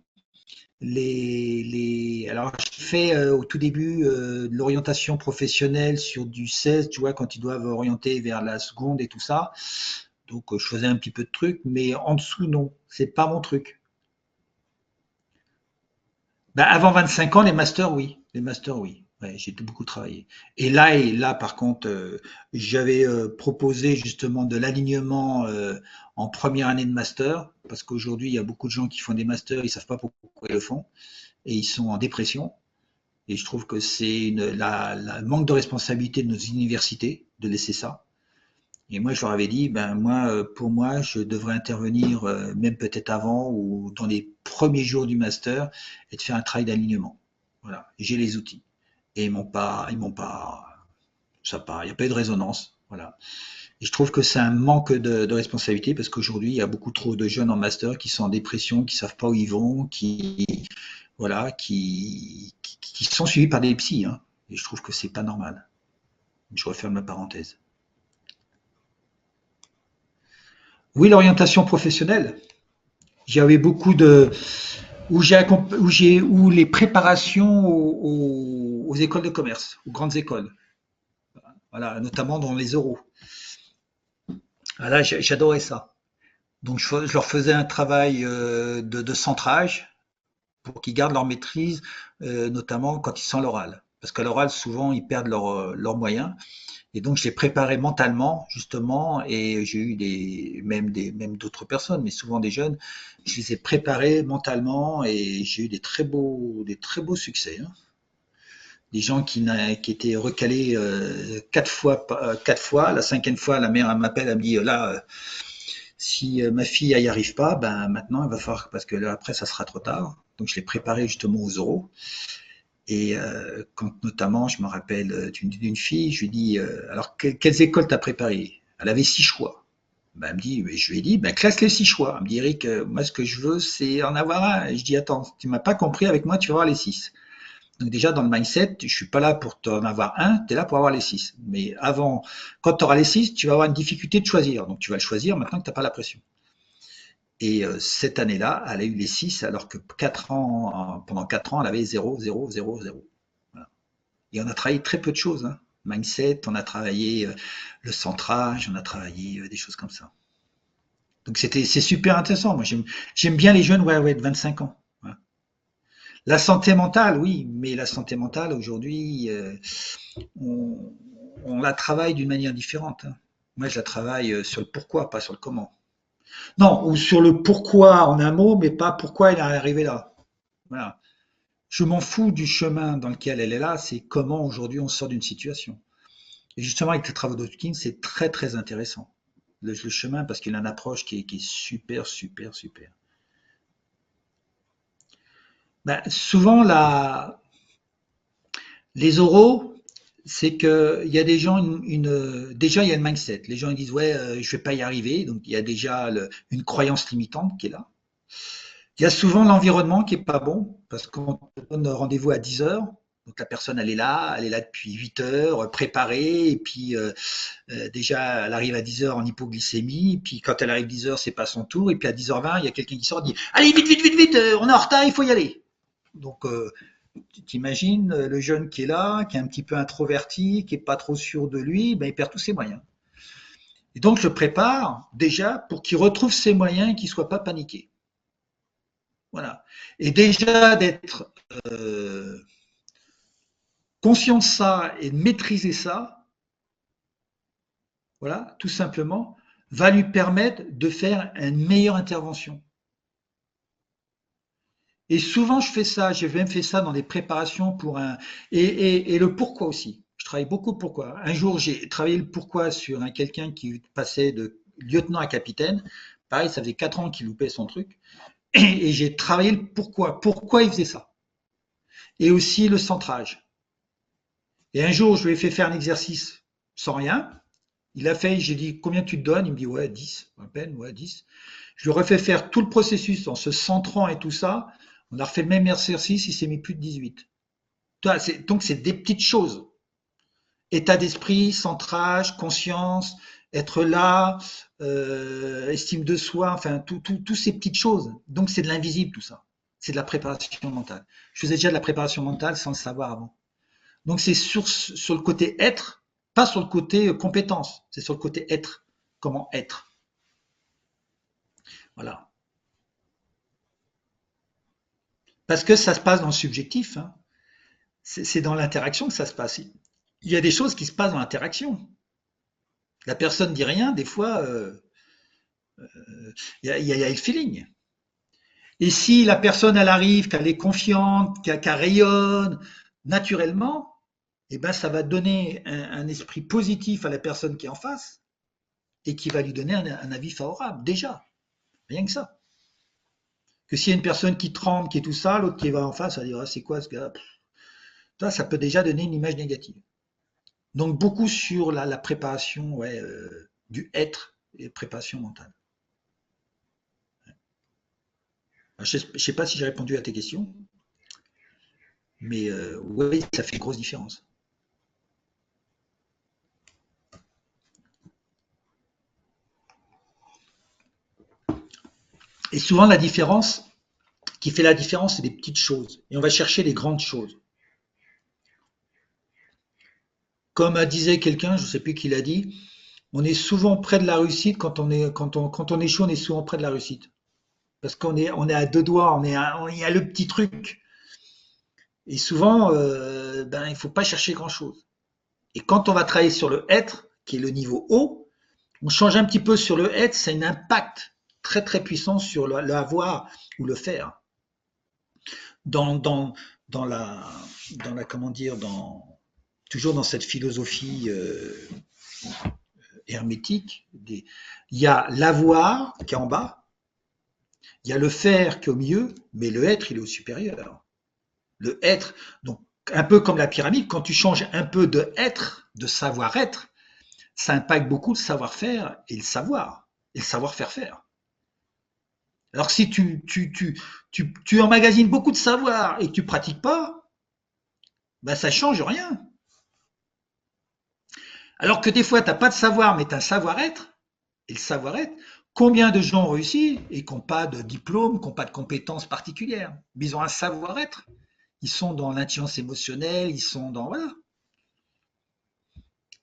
alors, j'ai fait au tout début de l'orientation professionnelle sur du 16, tu vois, quand ils doivent orienter vers la seconde et tout ça. Donc, je faisais un petit peu de trucs, mais en dessous, non, c'est pas mon truc. Ben, avant 25 ans, les masters, oui. Les masters, oui. Ouais, j'ai beaucoup travaillé. Et là, par contre, j'avais proposé justement de l'alignement en première année de master, parce qu'aujourd'hui, il y a beaucoup de gens qui font des masters, ils savent pas pourquoi ils le font, et ils sont en dépression. Et je trouve que c'est la manque de responsabilité de nos universités de laisser ça. Et moi, je leur avais dit, ben moi, pour moi, je devrais intervenir même peut-être avant ou dans les premiers jours du master et de faire un travail d'alignement. Voilà, j'ai les outils. Et il n'y a pas eu de résonance. Voilà. Et je trouve que c'est un manque de responsabilité parce qu'aujourd'hui, il y a beaucoup trop de jeunes en master qui sont en dépression, qui savent pas où ils vont, voilà, qui sont suivis par des psys, hein. Et je trouve que c'est pas normal. Je referme la parenthèse. Oui, l'orientation professionnelle. J'avais beaucoup de où les préparations aux écoles de commerce, aux grandes écoles, voilà, notamment dans les oraux. Voilà, j'adorais ça. Donc je leur faisais un travail de centrage pour qu'ils gardent leur maîtrise, notamment quand ils sont à l'oral. Parce qu'à l'oral, souvent, ils perdent leurs moyens. Et donc, je les préparais mentalement, justement, et j'ai eu même d'autres personnes, mais souvent des jeunes, je les ai préparés mentalement et j'ai eu des très beaux succès, hein. Des gens qui étaient recalés quatre fois. La cinquième fois, la mère elle m'appelle, elle me dit là, si ma fille elle y arrive pas, ben maintenant il va falloir parce que là, après ça sera trop tard. Donc je l'ai préparé justement aux oraux. Et quand notamment, je me rappelle d'une fille, je lui dis alors quelles écoles t'as préparées? Elle avait 6 choix. Ben, elle me dit, mais je lui ai dit, ben, classe les 6 choix. Elle me dit, Eric, moi ce que je veux, c'est en avoir un. Et je dis, attends, tu m'as pas compris, avec moi, tu vas avoir les 6. Donc déjà, dans le mindset, je suis pas là pour t'en avoir un, tu es là pour avoir les 6. Mais avant, quand tu auras les 6, tu vas avoir une difficulté de choisir. Donc tu vas le choisir maintenant que tu n'as pas la pression. Et cette année-là, elle a eu les 6, alors que pendant 4 ans, elle avait 0, 0, 0, 0. Voilà. Et on a travaillé très peu de choses, hein. Mindset, on a travaillé le centrage, on a travaillé des choses comme ça. Donc c'est super intéressant. Moi, j'aime bien les jeunes, ouais, de 25 ans. Voilà. La santé mentale, oui, mais la santé mentale, aujourd'hui, on, on la travaille d'une manière différente, hein. Moi, je la travaille sur le pourquoi, pas sur le comment. Non, ou sur le pourquoi en un mot, mais pas pourquoi elle est arrivée là. Voilà. Je m'en fous du chemin dans lequel elle est là, c'est comment aujourd'hui on sort d'une situation. Et justement, avec les travaux d'Hopkins, c'est très très intéressant. Le chemin, parce qu'il a une approche qui est super, super, super. Ben, souvent, les oraux, c'est qu'il y a des gens, déjà il y a le mindset. Les gens ils disent ouais, je vais pas y arriver, donc il y a déjà une croyance limitante qui est là. Il y a souvent l'environnement qui est pas bon, parce qu'on te donne rendez-vous à 10 heures. Donc la personne, elle est là depuis 8 heures, préparée, et puis déjà, elle arrive à 10 heures en hypoglycémie, et puis quand elle arrive 10 heures, c'est pas son tour, et puis à 10h20, il y a quelqu'un qui sort et dit allez, vite, vite, vite, vite, on est en retard, il faut y aller. Donc, tu t'imagines le jeune qui est là, qui est un petit peu introverti, qui est pas trop sûr de lui, ben, il perd tous ses moyens. Et donc, je le prépare déjà pour qu'il retrouve ses moyens et qu'il soit pas paniqué. Voilà. Et déjà d'être conscient de ça et de maîtriser ça, voilà, tout simplement, va lui permettre de faire une meilleure intervention. Et souvent, je fais ça, j'ai même fait ça dans des préparations pour un. Et le pourquoi aussi. Je travaille beaucoup pourquoi. Un jour, j'ai travaillé le pourquoi sur un quelqu'un qui passait de lieutenant à capitaine. Pareil, ça faisait 4 ans qu'il loupait son truc. Et j'ai travaillé le pourquoi. Pourquoi il faisait ça. Et aussi le centrage. Et un jour, je lui ai fait faire un exercice sans rien. Il a fait, j'ai dit combien tu te donnes? Il me dit ouais, 10, à peine, ouais, 10. Je lui ai refait faire tout le processus en se centrant et tout ça. On a refait le même exercice, il s'est mis plus de 18. Donc c'est des petites choses. État d'esprit, centrage, conscience, être là, estime de soi, enfin toutes ces petites choses. Donc c'est de l'invisible tout ça. C'est de la préparation mentale. Je faisais déjà de la préparation mentale sans le savoir avant. Donc c'est sur le côté être, pas sur le côté compétence, c'est sur le côté être. Comment être. Voilà. Parce que ça se passe dans le subjectif. Hein. C'est dans l'interaction que ça se passe. Il y a des choses qui se passent dans l'interaction. La personne dit rien, des fois, il y a le feeling. Et si la personne, elle arrive, qu'elle est confiante, qu'elle rayonne naturellement, eh ben, ça va donner un esprit positif à la personne qui est en face et qui va lui donner un avis favorable, déjà. Rien que ça. Que s'il y a une personne qui tremble, qui est tout ça, l'autre qui va en face, va dire ah, c'est quoi ce gars? Ça peut déjà donner une image négative. Donc beaucoup sur la préparation ouais, du être et préparation mentale. Je ne sais pas si j'ai répondu à tes questions, mais oui, ça fait une grosse différence. Et souvent, la différence, qui fait la différence, c'est des petites choses. Et on va chercher les grandes choses. Comme disait quelqu'un, je ne sais plus qui l'a dit, on est souvent près de la réussite quand on échoue, on est souvent près de la réussite. Parce qu'on est à deux doigts, il y a le petit truc. Et souvent, ben, il ne faut pas chercher grand-chose. Et quand on va travailler sur le être, qui est le niveau haut, on change un petit peu sur le être, c'est un impact très très puissant sur le avoir ou le faire. Dans, dans, dans la comment dire, toujours dans cette philosophie hermétique, il y a l'avoir qui est en bas, il y a le faire qui est au milieu, mais le être il est au supérieur. Le être, donc un peu comme la pyramide, quand tu changes un peu de être, de savoir-être, ça impacte beaucoup le savoir-faire et le savoir-faire faire. Alors que si tu emmagasines beaucoup de savoir et que tu pratiques pas, ben ça change rien. Alors que des fois, tu n'as pas de savoir, mais tu as un savoir-être, et le savoir-être, combien de gens ont réussi et qui n'ont pas de diplôme, qui n'ont pas de compétences particulières, mais ils ont un savoir-être. Ils sont dans l'intelligence émotionnelle, ils sont dans... Voilà.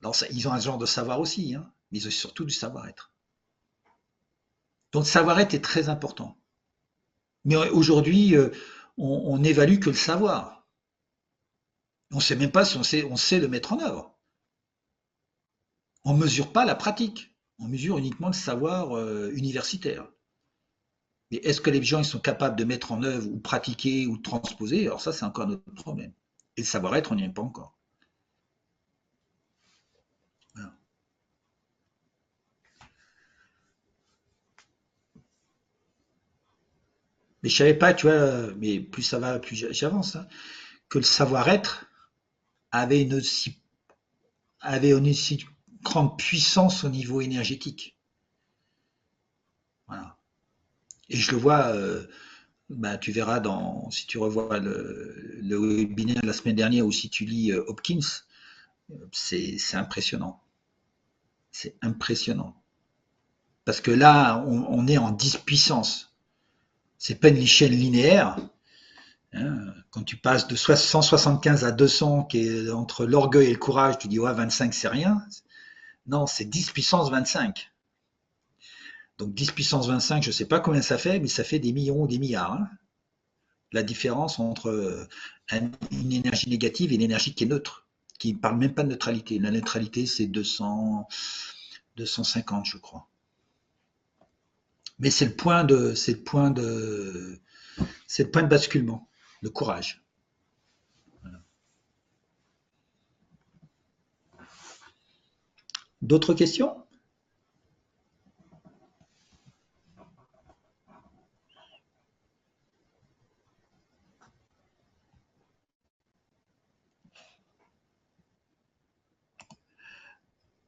Alors, ils ont un genre de savoir aussi, hein, mais ils ont surtout du savoir-être. Donc, le savoir-être est très important. Mais aujourd'hui, on n'évalue que le savoir. On ne sait même pas si on sait le mettre en œuvre. On ne mesure pas la pratique. On mesure uniquement le savoir universitaire. Mais est-ce que les gens ils sont capables de mettre en œuvre ou pratiquer ou transposer? Alors ça, c'est encore un autre problème. Et le savoir-être, on n'y est pas encore. Voilà. Mais je savais pas, tu vois, mais plus ça va, plus j'avance, hein, que le savoir-être avait une aussi grande puissance au niveau énergétique. Voilà. Et je le vois bah, tu verras si tu revois le webinaire de la semaine dernière ou si tu lis Hopkins, c'est impressionnant. C'est impressionnant. Parce que là, on est en 10 puissance. C'est pas une chaîne linéaire. Hein. Quand tu passes de 175 à 200, qui est entre l'orgueil et le courage, tu dis ouais, 25 c'est rien. Non, c'est 10 puissance 25. Donc 10 puissance 25, je ne sais pas combien ça fait, mais ça fait des millions ou des milliards. Hein. La différence entre une énergie négative et une énergie qui est neutre, qui ne parle même pas de neutralité. La neutralité, c'est 200, 250, je crois. Mais c'est le point de basculement, le courage. D'autres questions?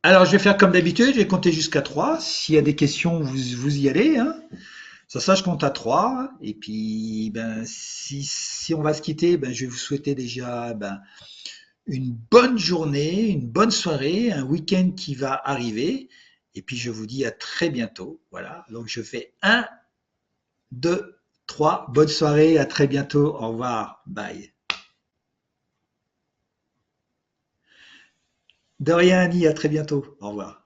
Alors, je vais faire comme d'habitude, je vais compter jusqu'à 3. S'il y a des questions, vous y allez. Hein. Ça, je compte à 3. Et puis, ben, si on va se quitter, ben, je vais vous souhaiter déjà une bonne journée, une bonne soirée, un week-end qui va arriver. Et puis, je vous dis à très bientôt. Voilà. Donc, je fais 1, 2, 3. Bonne soirée, à très bientôt. Au revoir. Bye. De rien, Annie, à très bientôt. Au revoir.